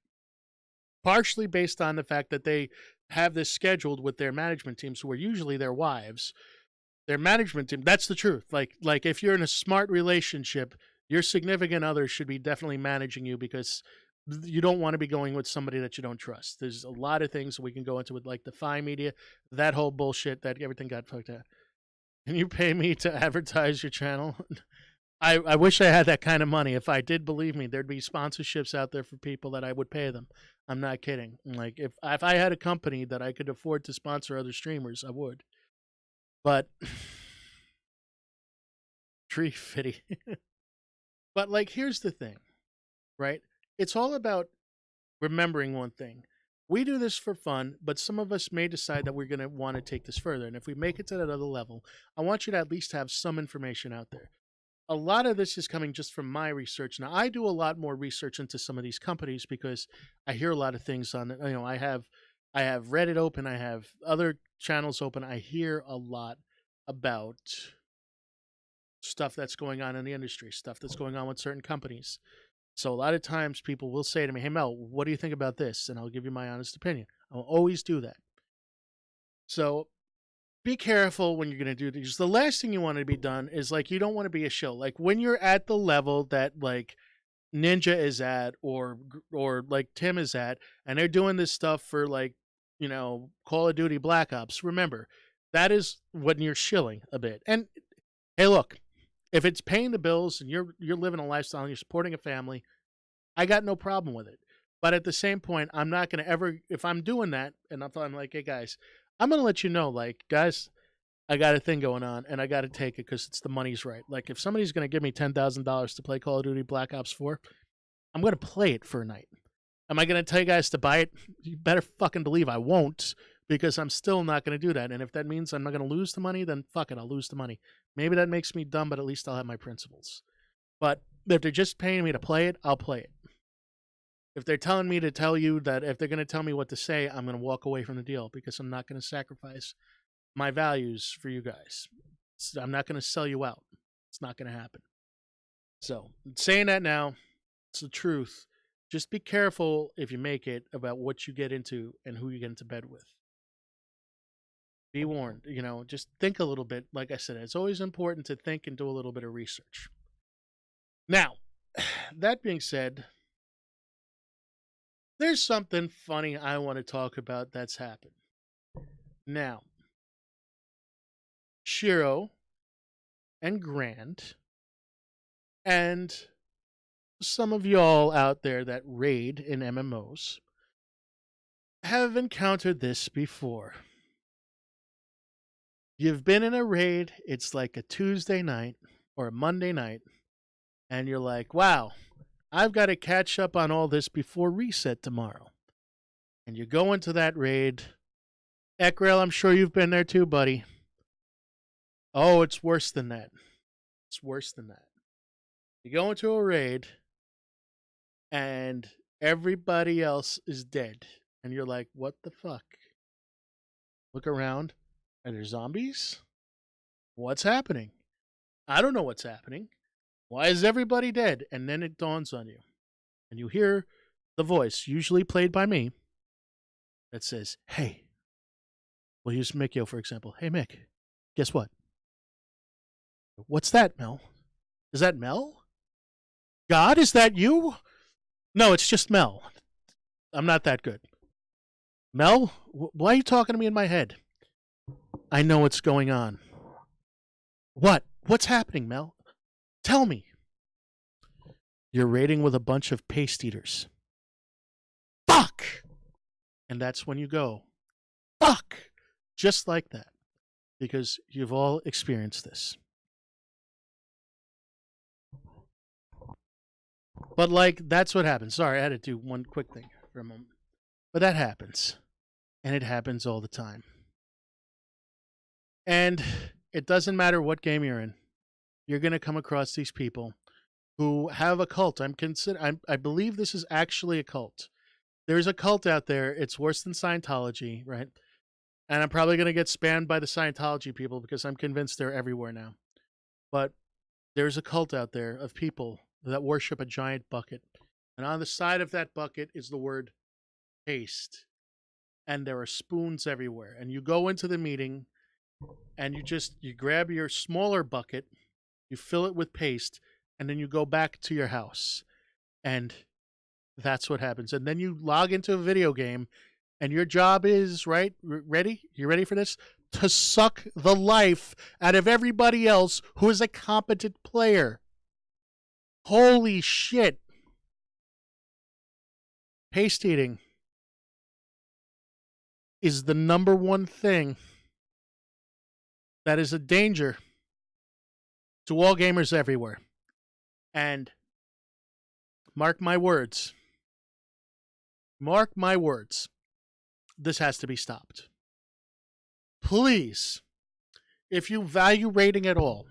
partially based on the fact that they have this scheduled with their management teams, who are usually their wives. Their management team, that's the truth. Like if you're in a smart relationship, your significant other should be definitely managing you because you don't want to be going with somebody that you don't trust. There's a lot of things we can go into with like Defy Media, that whole bullshit that everything got fucked up. Can you pay me to advertise your channel? I wish I had that kind of money. If I did, believe me, there'd be sponsorships out there for people that I would pay them. I'm not kidding. Like if I had a company that I could afford to sponsor other streamers, I would. But tree fitty. But like here's the thing, right? It's all about remembering one thing. We do this for fun, but some of us may decide that we're going to want to take this further. And if we make it to that other level, I want you to at least have some information out there. A lot of this is coming just from my research. Now, I do a lot more research into some of these companies because I hear a lot of things on it. I have Reddit open, I have other channels open, I hear a lot about stuff that's going on in the industry, stuff that's going on with certain companies. So a lot of times people will say to me, "Hey Mel, what do you think about this?" And I'll give you my honest opinion. I'll always do that. So be careful when you're going to do this. The last thing you want to be done is like, you don't want to be a shill. Like when you're at the level that like Ninja is at, or like Tim is at, and they're doing this stuff for like, Call of Duty Black Ops. Remember, that is when you're shilling a bit. And hey, look, if it's paying the bills and you're living a lifestyle and you're supporting a family, I got no problem with it. But at the same point, I'm not going to ever, if I'm doing that, and I'm like, hey guys, I'm going to let you know, like, guys, I got a thing going on and I got to take it because it's the money's right. Like, if somebody's going to give me $10,000 to play Call of Duty Black Ops 4, I'm going to play it for a night. Am I going to tell you guys to buy it? You better fucking believe I won't, because I'm still not going to do that. And if that means I'm not going to lose the money, then fuck it, I'll lose the money. Maybe that makes me dumb, but at least I'll have my principles. But if they're just paying me to play it, I'll play it. If they're telling me to tell you that, if they're going to tell me what to say, I'm going to walk away from the deal, because I'm not going to sacrifice my values for you guys. I'm not going to sell you out. It's not going to happen. So, saying that now, it's the truth. Just be careful if you make it about what you get into and who you get into bed with. Be warned. Just think a little bit. Like I said, it's always important to think and do a little bit of research. Now, that being said, there's something funny I want to talk about that's happened. Now, Shiro and Grant and some of y'all out there that raid in MMOs have encountered this before. You've been in a raid, it's like a Tuesday night or a Monday night, and you're like, wow, I've got to catch up on all this before reset tomorrow. And you go into that raid. Ekrel, I'm sure you've been there too, buddy. Oh, it's worse than that. It's worse than that. You go into a raid, and everybody else is dead. And you're like, what the fuck? Look around. Are there zombies? What's happening? I don't know what's happening. Why is everybody dead? And then it dawns on you. And you hear the voice, usually played by me, that says, hey. We'll use Mikio, for example. Hey, Mick, guess what? What's that, Mel? Is that Mel? God, is that you? No, it's just Mel. I'm not that good. Mel, why are you talking to me in my head? I know what's going on. What? What's happening, Mel? Tell me. You're raiding with a bunch of paste eaters. Fuck! And that's when you go, fuck! Just like that. Because you've all experienced this. But like, that's what happens. Sorry, I had to do one quick thing for a moment. But that happens. And it happens all the time. And it doesn't matter what game you're in. You're going to come across these people who have a cult. I believe this is actually a cult. There's a cult out there. It's worse than Scientology, right? And I'm probably going to get spammed by the Scientology people because I'm convinced they're everywhere now. But there's a cult out there of people that worship a giant bucket. And on the side of that bucket is the word paste. And there are spoons everywhere. And you go into the meeting and you grab your smaller bucket, you fill it with paste, and then you go back to your house. And that's what happens. And then you log into a video game, and your job is, right, ready? You ready for this? To suck the life out of everybody else who is a competent player. Holy shit. Paste eating is the number one thing that is a danger to all gamers everywhere. And mark my words. Mark my words. This has to be stopped. Please, if you value rating at all,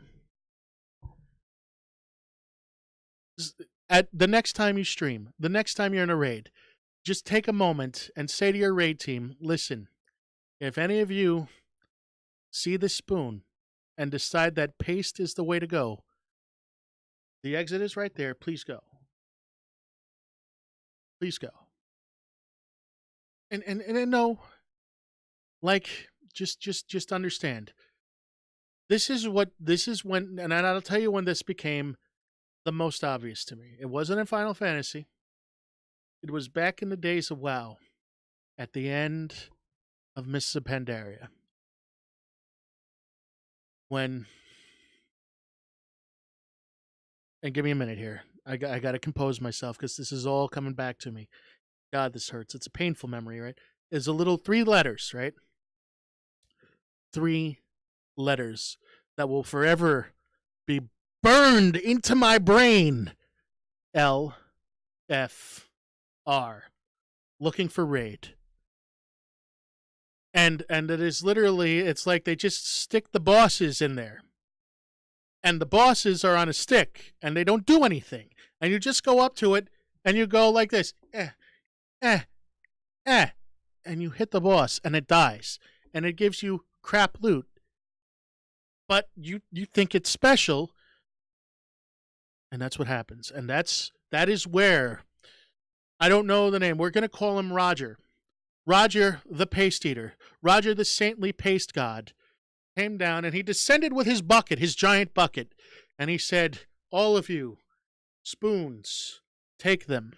at the next time you stream, the next time you're in a raid, just take a moment and say to your raid team, listen, if any of you see this spoon, and decide that paste is the way to go, the exit is right there. Please go. Please go. And no, like just understand. This is when, and I'll tell you when this became the most obvious to me. It wasn't in Final Fantasy. It was back in the days of WoW, at the end of Mists of Pandaria, when, and give me a minute here. I got to compose myself because this is all coming back to me. God, this hurts. It's a painful memory, right? There's a little 3 letters, right? 3 letters that will forever be burned into my brain. LFR. Looking for raid. And it is literally, it's like they just stick the bosses in there. And the bosses are on a stick and they don't do anything. And you just go up to it and you go like this. And you hit the boss and it dies. And it gives you crap loot. But you think it's special. And that's what happens. And that is where, I don't know the name. We're going to call him Roger. Roger the Paste Eater. Roger the saintly paste god came down and he descended with his bucket, his giant bucket. And he said, all of you, spoons, take them.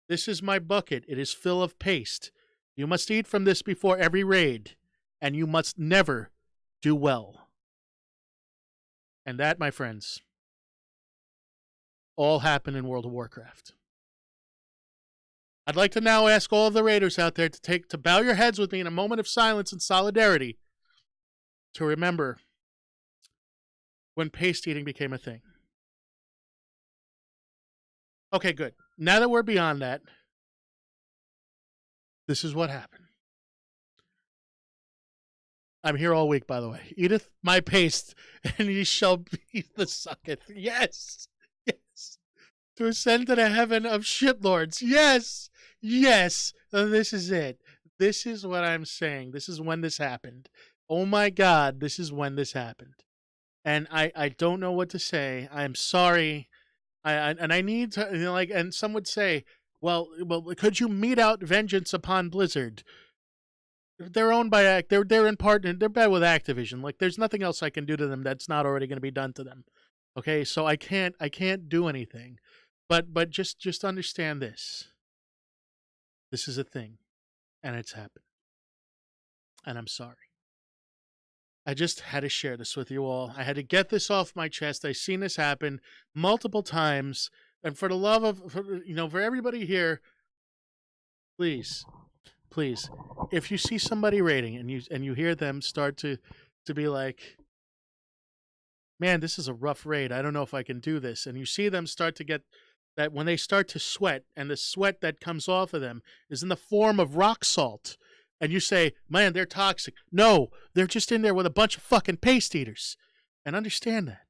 This is my bucket. It is full of paste. You must eat from this before every raid. And you must never do well. And that, my friends, all happened in World of Warcraft. I'd like to now ask all of the raiders out there to bow your heads with me in a moment of silence and solidarity to remember when paste eating became a thing. Okay, good. Now that we're beyond that, this is what happened. I'm here all week, by the way. Eateth my paste, and ye shall be the sucketh. Yes. Yes. To ascend to the heaven of shitlords. Yes. Yes. This is it. This is what I'm saying. This is when this happened. Oh my God, this is when this happened. And I don't know what to say. I'm sorry. I need to, and some would say, well, could you mete out vengeance upon Blizzard? They're owned by they're in partner. They're bad with Activision. Like, there's nothing else I can do to them that's not already going to be done to them. Okay, so I can't do anything. But just understand this. This is a thing, and it's happened. And I'm sorry. I just had to share this with you all. I had to get this off my chest. I've seen this happen multiple times, and for the love of, for everybody here, please, if you see somebody raiding and you hear them start to be like, man, this is a rough raid, I don't know if I can do this, and you see them start to get that, when they start to sweat, and the sweat that comes off of them is in the form of rock salt, and you say, man, they're toxic. No, they're just in there with a bunch of fucking paste eaters. And understand that.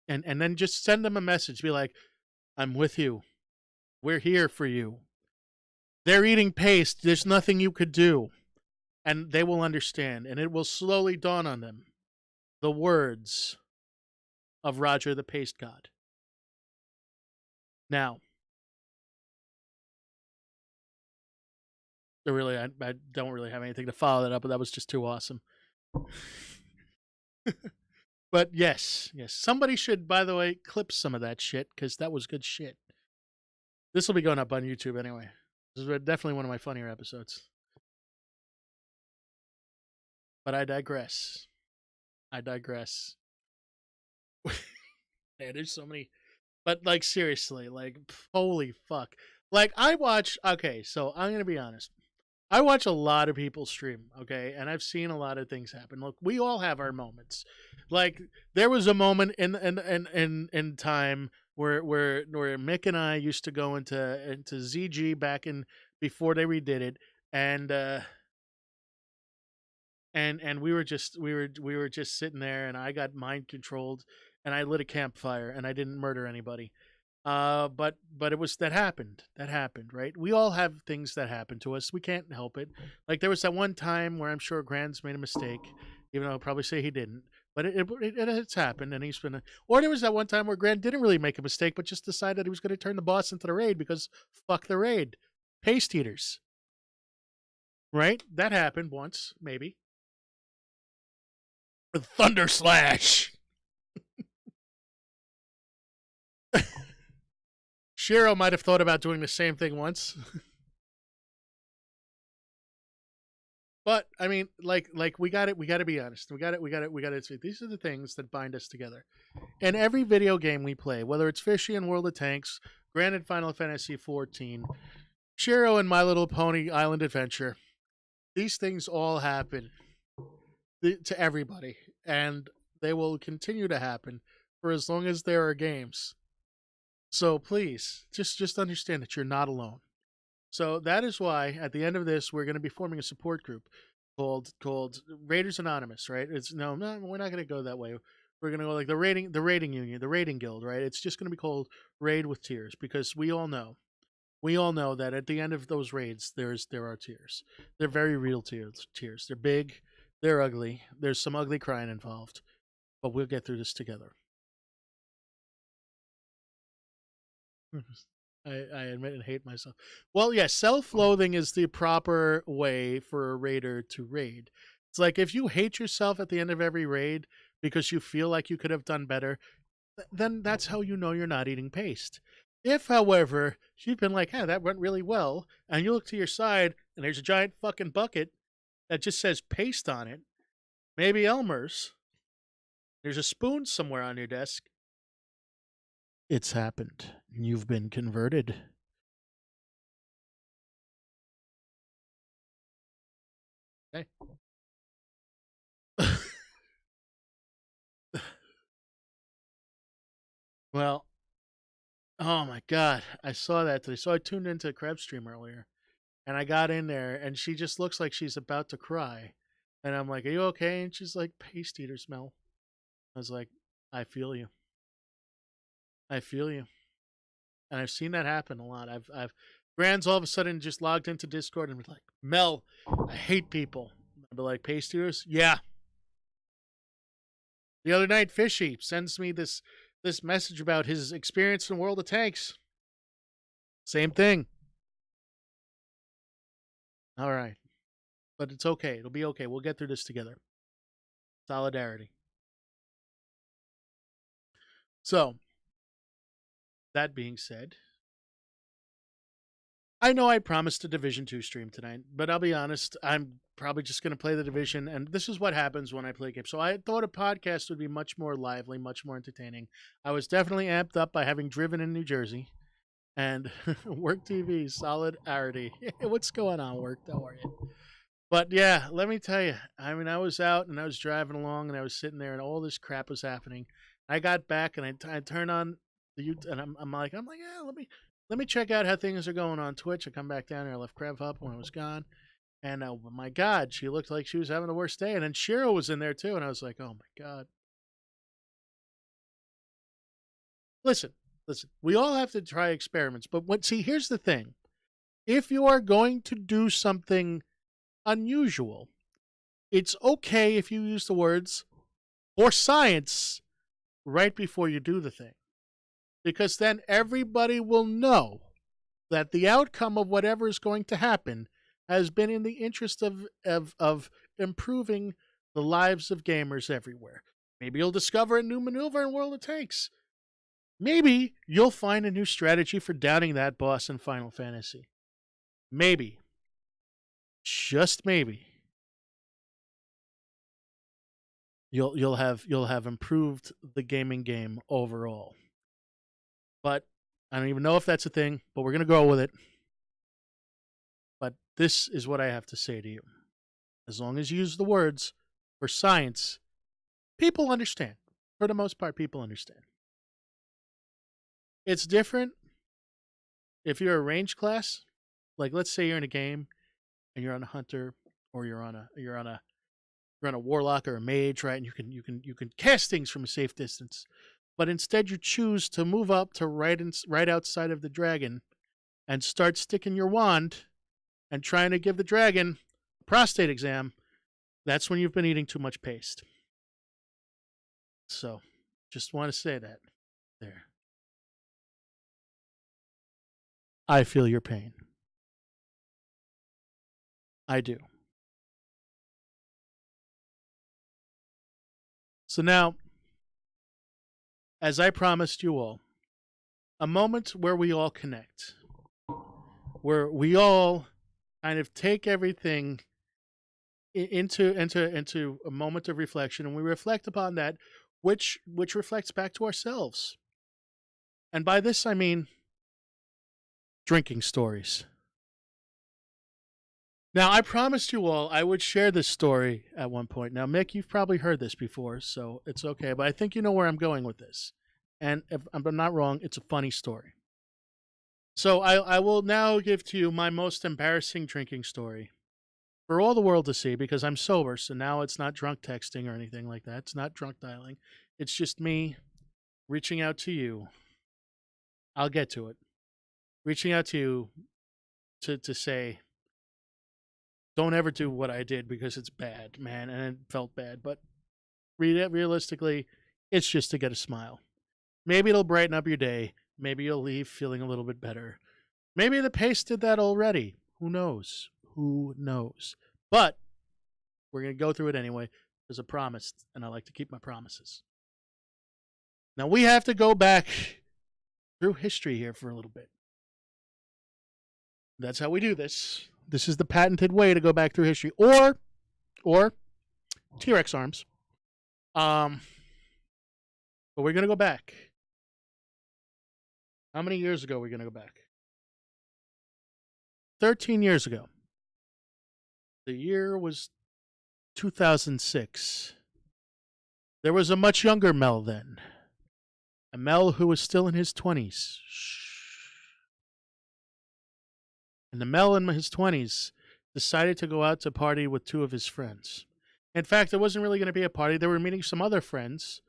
And then just send them a message. Be like, I'm with you. We're here for you. They're eating paste. There's nothing you could do. And they will understand. And it will slowly dawn on them the words of Roger the Paste God. Now, really, I don't really have anything to follow that up, but that was just too awesome. But yes, somebody should, by the way, clip some of that shit, because that was good shit. This will be going up on YouTube anyway. This is definitely one of my funnier episodes. But I digress. Man, there's so many. But, like, seriously, like, holy fuck. Like, okay, so I'm going to be honest. I watch a lot of people stream, okay, and I've seen a lot of things happen. Look, we all have our moments. Like, there was a moment in time where Mick and I used to go into ZG back in before they redid it, and we were just sitting there, and I got mind controlled, and I lit a campfire, and I didn't murder anybody. But that happened, right? We all have things that happen to us. We can't help it. Like, there was that one time where I'm sure Grant's made a mistake. even though I'll probably say he didn't. But it's happened, and he's been. Or there was that one time where Grant didn't really make a mistake, but just decided he was going to turn the boss into the raid because fuck the raid. Paste heaters. Right? That happened once, maybe. Thunder Slash. Shiro might have thought about doing the same thing once. But I mean, like we got it. We got to be honest. We got it. These are the things that bind us together. In every video game we play, whether it's Fishy and World of Tanks, granted Final Fantasy 14, Shiro and My Little Pony Island Adventure, these things all happen to everybody, and they will continue to happen for as long as there are games. So please, just understand that you're not alone. So that is why at the end of this, we're going to be forming a support group called Raiders Anonymous, right? It's no, we're not going to go that way. We're going to go like the rating union, the rating guild, right? It's just going to be called Raid with Tears because we all know that at the end of those raids, there are tears. They're very real tears. They're big, they're ugly. There's some ugly crying involved, but we'll get through this together. I admit and hate myself. Well, yeah, self-loathing is the proper way for a raider to raid. It's like if you hate yourself at the end of every raid because you feel like you could have done better, then that's how you know you're not eating paste. If, however, you've been like, that went really well, and you look to your side and there's a giant fucking bucket that just says paste on it, maybe Elmer's, there's a spoon somewhere on your desk. It's happened. You've been converted. Okay. Well, oh my god, I saw that today. So I tuned into Krebs stream earlier, and I got in there, and she just looks like she's about to cry, and I'm like, "Are you okay?" And she's like, "Paste eater smell." I was like, "I feel you. I feel you." And I've seen that happen a lot. I've Grand's all of a sudden just logged into Discord and be like, "Mel, I hate people." I'd be like, "Paste eaters, yeah." The other night, Fishy sends me this message about his experience in World of Tanks. Same thing. All right. But it's okay. It'll be okay. We'll get through this together. Solidarity. So, that being said, I know I promised a Division 2 stream tonight, but I'll be honest, I'm probably just going to play the Division, and this is what happens when I play games. So I thought a podcast would be much more lively, much more entertaining. I was definitely amped up by having driven in New Jersey, and Work TV, solidarity. What's going on, Work? How are you? But yeah, let me tell you. I mean, I was out and I was driving along and I was sitting there and all this crap was happening. I got back and I turned on the YouTube and I'm like, yeah, let me check out how things are going on Twitch. I come back down here. I left Crev up when I was gone, and oh my God, she looked like she was having the worst day. And then Shiro was in there too, and I was like, oh my God. Listen, we all have to try experiments, but here's the thing: if you are going to do something unusual, it's okay if you use the words "for science" right before you do the thing. Because then everybody will know that the outcome of whatever is going to happen has been in the interest of improving the lives of gamers everywhere. Maybe you'll discover a new maneuver in World of Tanks. Maybe you'll find a new strategy for downing that boss in Final Fantasy. Maybe. Just maybe. You'll have improved the gaming game overall. But I don't even know if that's a thing, but we're going to go with it. But this is what I have to say to you. As long as you use the words for science, people understand. For the most part, people understand. It's different if you're a range class. Like, let's say you're in a game and you're on a hunter, or you're on a warlock or a mage, right? And you can cast things from a safe distance. But instead, you choose to move up to right outside of the dragon and start sticking your wand and trying to give the dragon a prostate exam. That's when you've been eating too much paste. So, just want to say that. There. I feel your pain. I do. So now, as I promised you all, a moment where we all connect, where we all kind of take everything into a moment of reflection, and we reflect upon that, which reflects back to ourselves. And by this I mean drinking stories. Now, I promised you all I would share this story at one point. Now, Mick, you've probably heard this before, so it's okay, but I think you know where I'm going with this. And if I'm not wrong, it's a funny story. So I will now give to you my most embarrassing drinking story for all the world to see, because I'm sober, so now it's not drunk texting or anything like that. It's not drunk dialing. It's just me reaching out to you. I'll get to it. Reaching out to you to say, don't ever do what I did because it's bad, man, and it felt bad. But realistically, it's just to get a smile. Maybe it'll brighten up your day. Maybe you'll leave feeling a little bit better. Maybe the paste did that already. Who knows? Who knows? But we're going to go through it anyway. There's a promise, and I like to keep my promises. Now, we have to go back through history here for a little bit. That's how we do this. This is the patented way to go back through history. Or T-Rex arms. But we're going to go back. How many years ago are we going to go back? 13 years ago. The year was 2006. There was a much younger Mel then. A Mel who was still in his 20s. And the Mel in his 20s decided to go out to party with two of his friends. In fact, it wasn't really going to be a party. They were meeting some other friends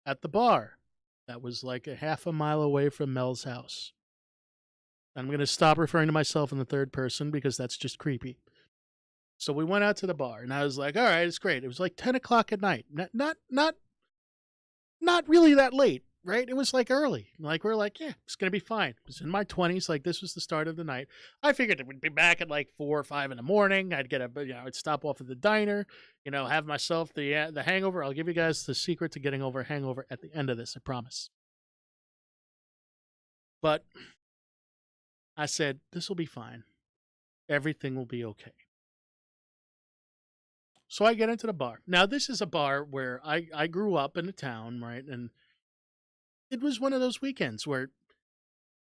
at the bar that was like a half a mile away from Mel's house. I'm going to stop referring to myself in the third person because that's just creepy. So we went out to the bar, and I was like, all right, it's great. It was like 10 o'clock at night. Not really that late, right? It was like early. Like, we're like, yeah, it's going to be fine. It was in my 20s. Like, this was the start of the night. I figured it would be back at like 4 or 5 in the morning. I'd I'd stop off at the diner, have myself the hangover. I'll give you guys the secret to getting over a hangover at the end of this, I promise. But I said, this will be fine. Everything will be okay. So I get into the bar. Now, this is a bar where I grew up in the town, right? And it was one of those weekends where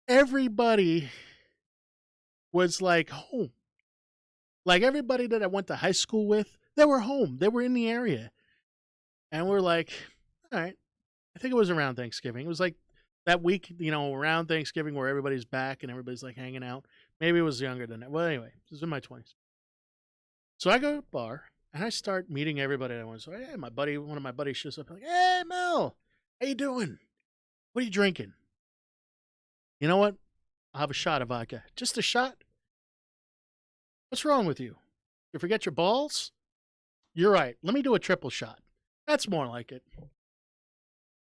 everybody was like home. Like everybody that I went to high school with, they were home. They were in the area. And we're like, all right. I think it was around Thanksgiving. It was like that week, around Thanksgiving where everybody's back and everybody's like hanging out. Maybe it was younger than that. Well, anyway, it was in my 20s. So I go to the bar. And I start meeting everybody I want. So, hey, one of my buddies shows up. I'm like, hey, Mel, how you doing? What are you drinking? You know what? I'll have a shot of vodka. Just a shot? What's wrong with you? You forget your balls? You're right. Let me do a triple shot. That's more like it.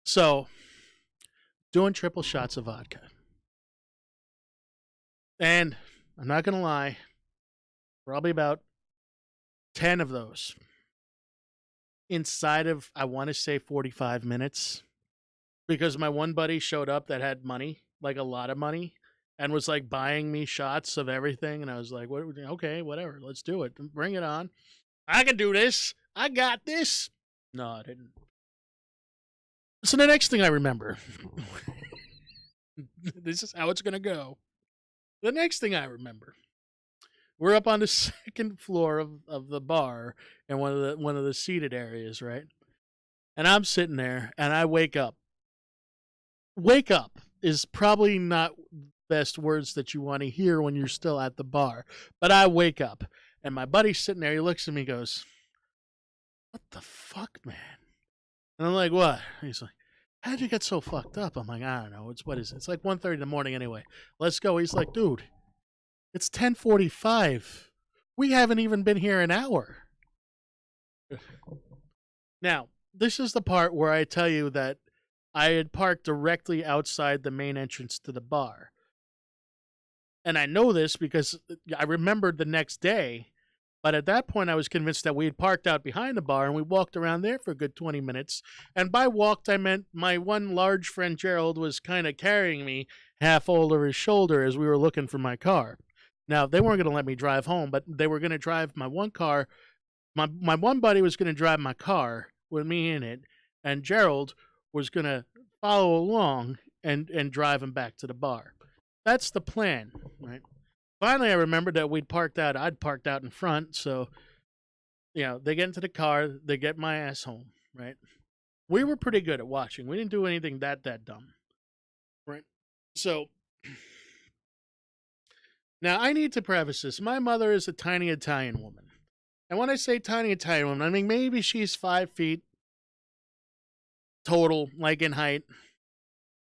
So, doing triple shots of vodka. And I'm not going to lie, probably about 10 of those inside of, I want to say 45 minutes, because my one buddy showed up that had money, like a lot of money, and was like buying me shots of everything. And I was like, okay, whatever, let's do it. Bring it on. I can do this. I got this. No, I didn't. So the next thing I remember, this is how it's going to go. The next thing I remember, we're up on the second floor of the bar in one of the seated areas, right? And I'm sitting there, and I wake up. Wake up is probably not best words that you want to hear when you're still at the bar, but I wake up, and my buddy's sitting there. He looks at me, and goes, "What the fuck, man?" And I'm like, "What?" He's like, "How'd you get so fucked up?" I'm like, "I don't know. What is it? It's like 1:30 in the morning anyway. Let's go." He's like, "Dude, it's 10:45. We haven't even been here an hour." Now, this is the part where I tell you that I had parked directly outside the main entrance to the bar. And I know this because I remembered the next day. But at that point, I was convinced that we had parked out behind the bar and we walked around there for a good 20 minutes. And by walked, I meant my one large friend Gerald was kind of carrying me half over his shoulder as we were looking for my car. Now, they weren't going to let me drive home, but they were going to drive my one car. My one buddy was going to drive my car with me in it, and Gerald was going to follow along and drive him back to the bar. That's the plan, right? Finally, I remembered that I'd parked out in front, so, they get into the car, they get my ass home, right? We were pretty good at watching. We didn't do anything that dumb, right? So, now I need to preface this. My mother is a tiny Italian woman. And when I say tiny Italian woman, I mean maybe she's 5 feet total, like in height.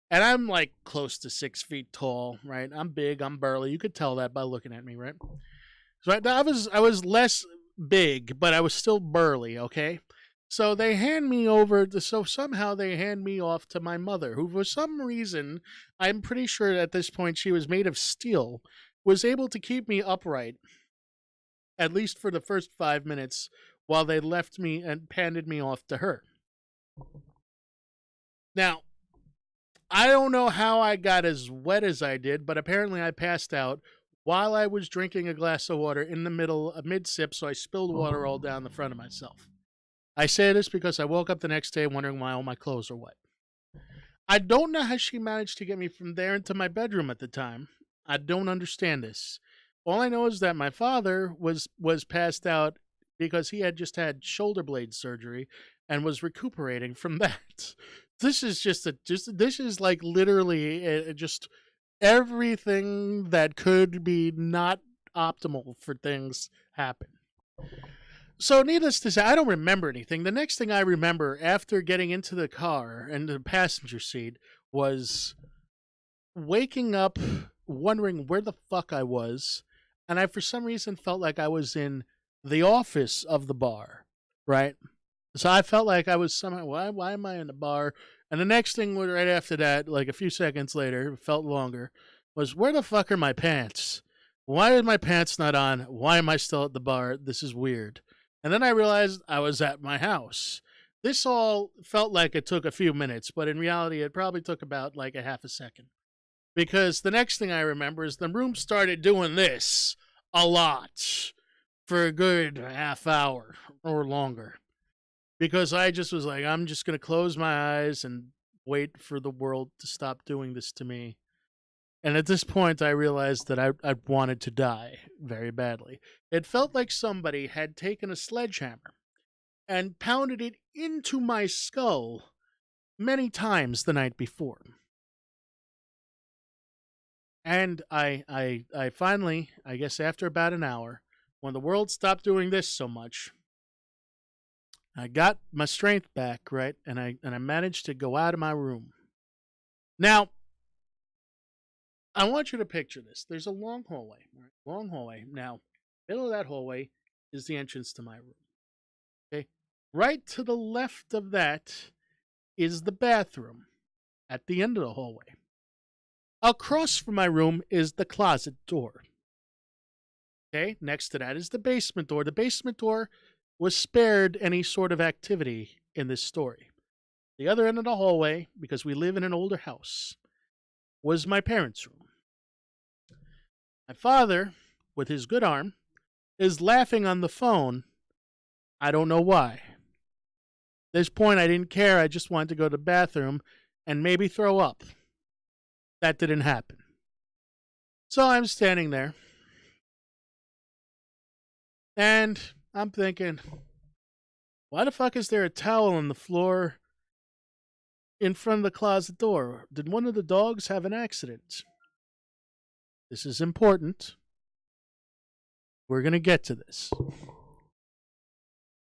And I'm like close to 6 feet tall, right? I'm big, I'm burly. You could tell that by looking at me, right? So I was less big, but I was still burly, okay? So somehow they hand me off to my mother, who for some reason, I'm pretty sure at this point she was made of steel, was able to keep me upright, at least for the first 5 minutes, while they left me and handed me off to her. Now, I don't know how I got as wet as I did, but apparently I passed out while I was drinking a glass of water in the middle, a mid-sip, so I spilled water all down the front of myself. I say this because I woke up the next day wondering why all my clothes are wet. I don't know how she managed to get me from there into my bedroom at the time. I don't understand this. All I know is that my father was passed out because he had just had shoulder blade surgery and was recuperating from that. This is this is like literally just everything that could be not optimal for things happen. So needless to say, I don't remember anything. The next thing I remember after getting into the car and the passenger seat was waking up wondering where the fuck I was, and I for some reason felt like I was in the office of the bar, right? So I felt like I was somehow, why am I in the bar? And the next thing right after that, like a few seconds later, felt longer, was where the fuck are my pants? Why are my pants not on? Why am I still at the bar? This is weird. And then I realized I was at my house. This all felt like it took a few minutes, but in reality, it probably took about like a half a second. Because the next thing I remember is the room started doing this a lot for a good half hour or longer. Because I just was like, I'm just going to close my eyes and wait for the world to stop doing this to me. And at this point, I realized that I wanted to die very badly. It felt like somebody had taken a sledgehammer and pounded it into my skull many times the night before. And I finally, I guess after about an hour, when the world stopped doing this so much, I got my strength back, right? And I managed to go out of my room. Now, I want you to picture this. There's a long hallway, right? Long hallway. Now, middle of that hallway is the entrance to my room. Okay? Right to the left of that is the bathroom at the end of the hallway. Across from my room is the closet door. Okay? Next to that is the basement door. The basement door was spared any sort of activity in this story. The other end of the hallway, because we live in an older house, was my parents' room. My father, with his good arm, is laughing on the phone. I don't know why. At this point, I didn't care. I just wanted to go to the bathroom and maybe throw up. That didn't happen. So I'm standing there. And I'm thinking, why the fuck is there a towel on the floor in front of the closet door? Did one of the dogs have an accident? This is important. We're going to get to this.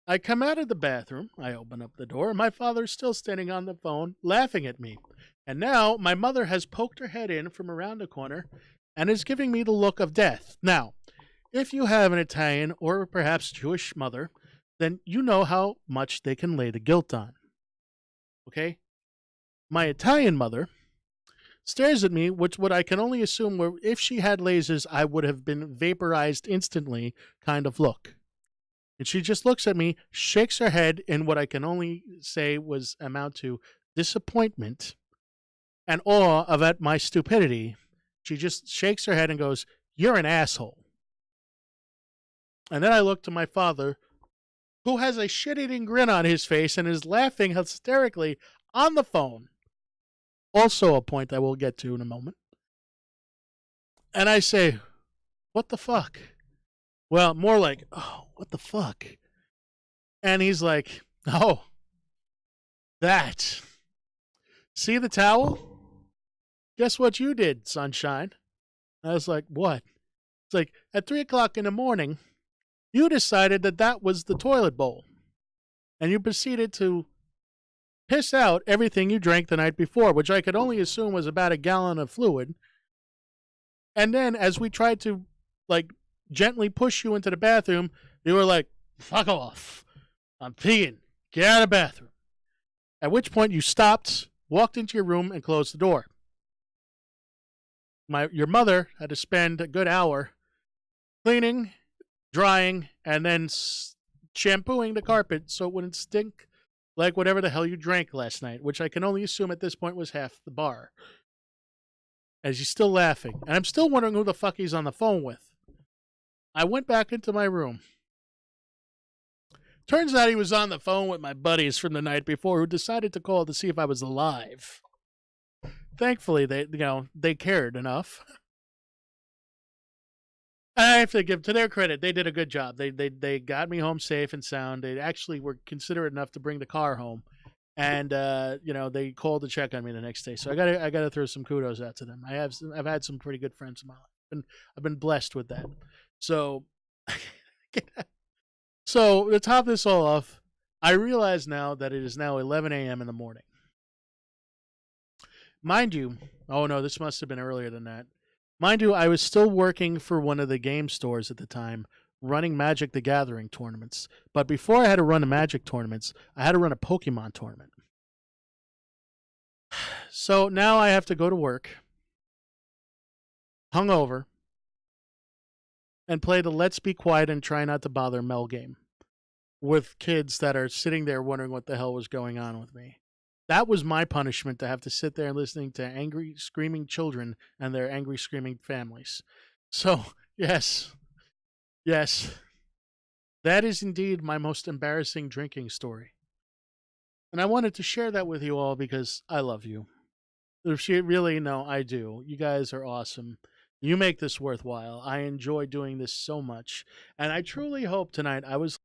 I come out of the bathroom. I open up the door. My father's still standing on the phone, laughing at me. And now my mother has poked her head in from around the corner and is giving me the look of death. Now, if you have an Italian or perhaps Jewish mother, then you know how much they can lay the guilt on. Okay? My Italian mother stares at me, which what I can only assume were if she had lasers, I would have been vaporized instantly kind of look. And she just looks at me, shakes her head in what I can only say was amount to disappointment and awe of at my stupidity. She just shakes her head and goes, "You're an asshole." And then I look to my father, who has a shit-eating grin on his face and is laughing hysterically on the phone. Also a point I will get to in a moment. And I say, "What the fuck?" Well, more like, "Oh, what the fuck?" And he's like, "Oh, that. See the towel? Guess what you did, sunshine?" I was like, "What?" It's like, at 3 o'clock in the morning, you decided that that was the toilet bowl. And you proceeded to piss out everything you drank the night before, which I could only assume was about a gallon of fluid. And then as we tried to, like, gently push you into the bathroom, you were like, "Fuck off. I'm peeing. Get out of the bathroom." At which point you stopped, walked into your room, and closed the door. Your mother had to spend a good hour cleaning, drying, and then shampooing the carpet so it wouldn't stink like whatever the hell you drank last night, which I can only assume at this point was half the bar. As he's still laughing. And I'm still wondering who the fuck he's on the phone with. I went back into my room. Turns out he was on the phone with my buddies from the night before who decided to call to see if I was alive. Thankfully, they cared enough. I have to give to their credit, they did a good job. They got me home safe and sound. They actually were considerate enough to bring the car home, and they called to check on me the next day. So I gotta throw some kudos out to them. I've had some pretty good friends in my life, and I've been blessed with that. So, so to top this all off, I realize now that it is now 11 a.m. in the morning. Mind you, oh no, this must have been earlier than that. Mind you, I was still working for one of the game stores at the time, running Magic the Gathering tournaments. But before I had to run the Magic tournaments, I had to run a Pokemon tournament. So now I have to go to work, hungover, and play the Let's Be Quiet and Try Not to Bother Mel game with kids that are sitting there wondering what the hell was going on with me. That was my punishment, to have to sit there listening to angry, screaming children and their angry, screaming families. So, yes, that is indeed my most embarrassing drinking story. And I wanted to share that with you all because I love you. Really, no, I do. You guys are awesome. You make this worthwhile. I enjoy doing this so much. And I truly hope tonight I was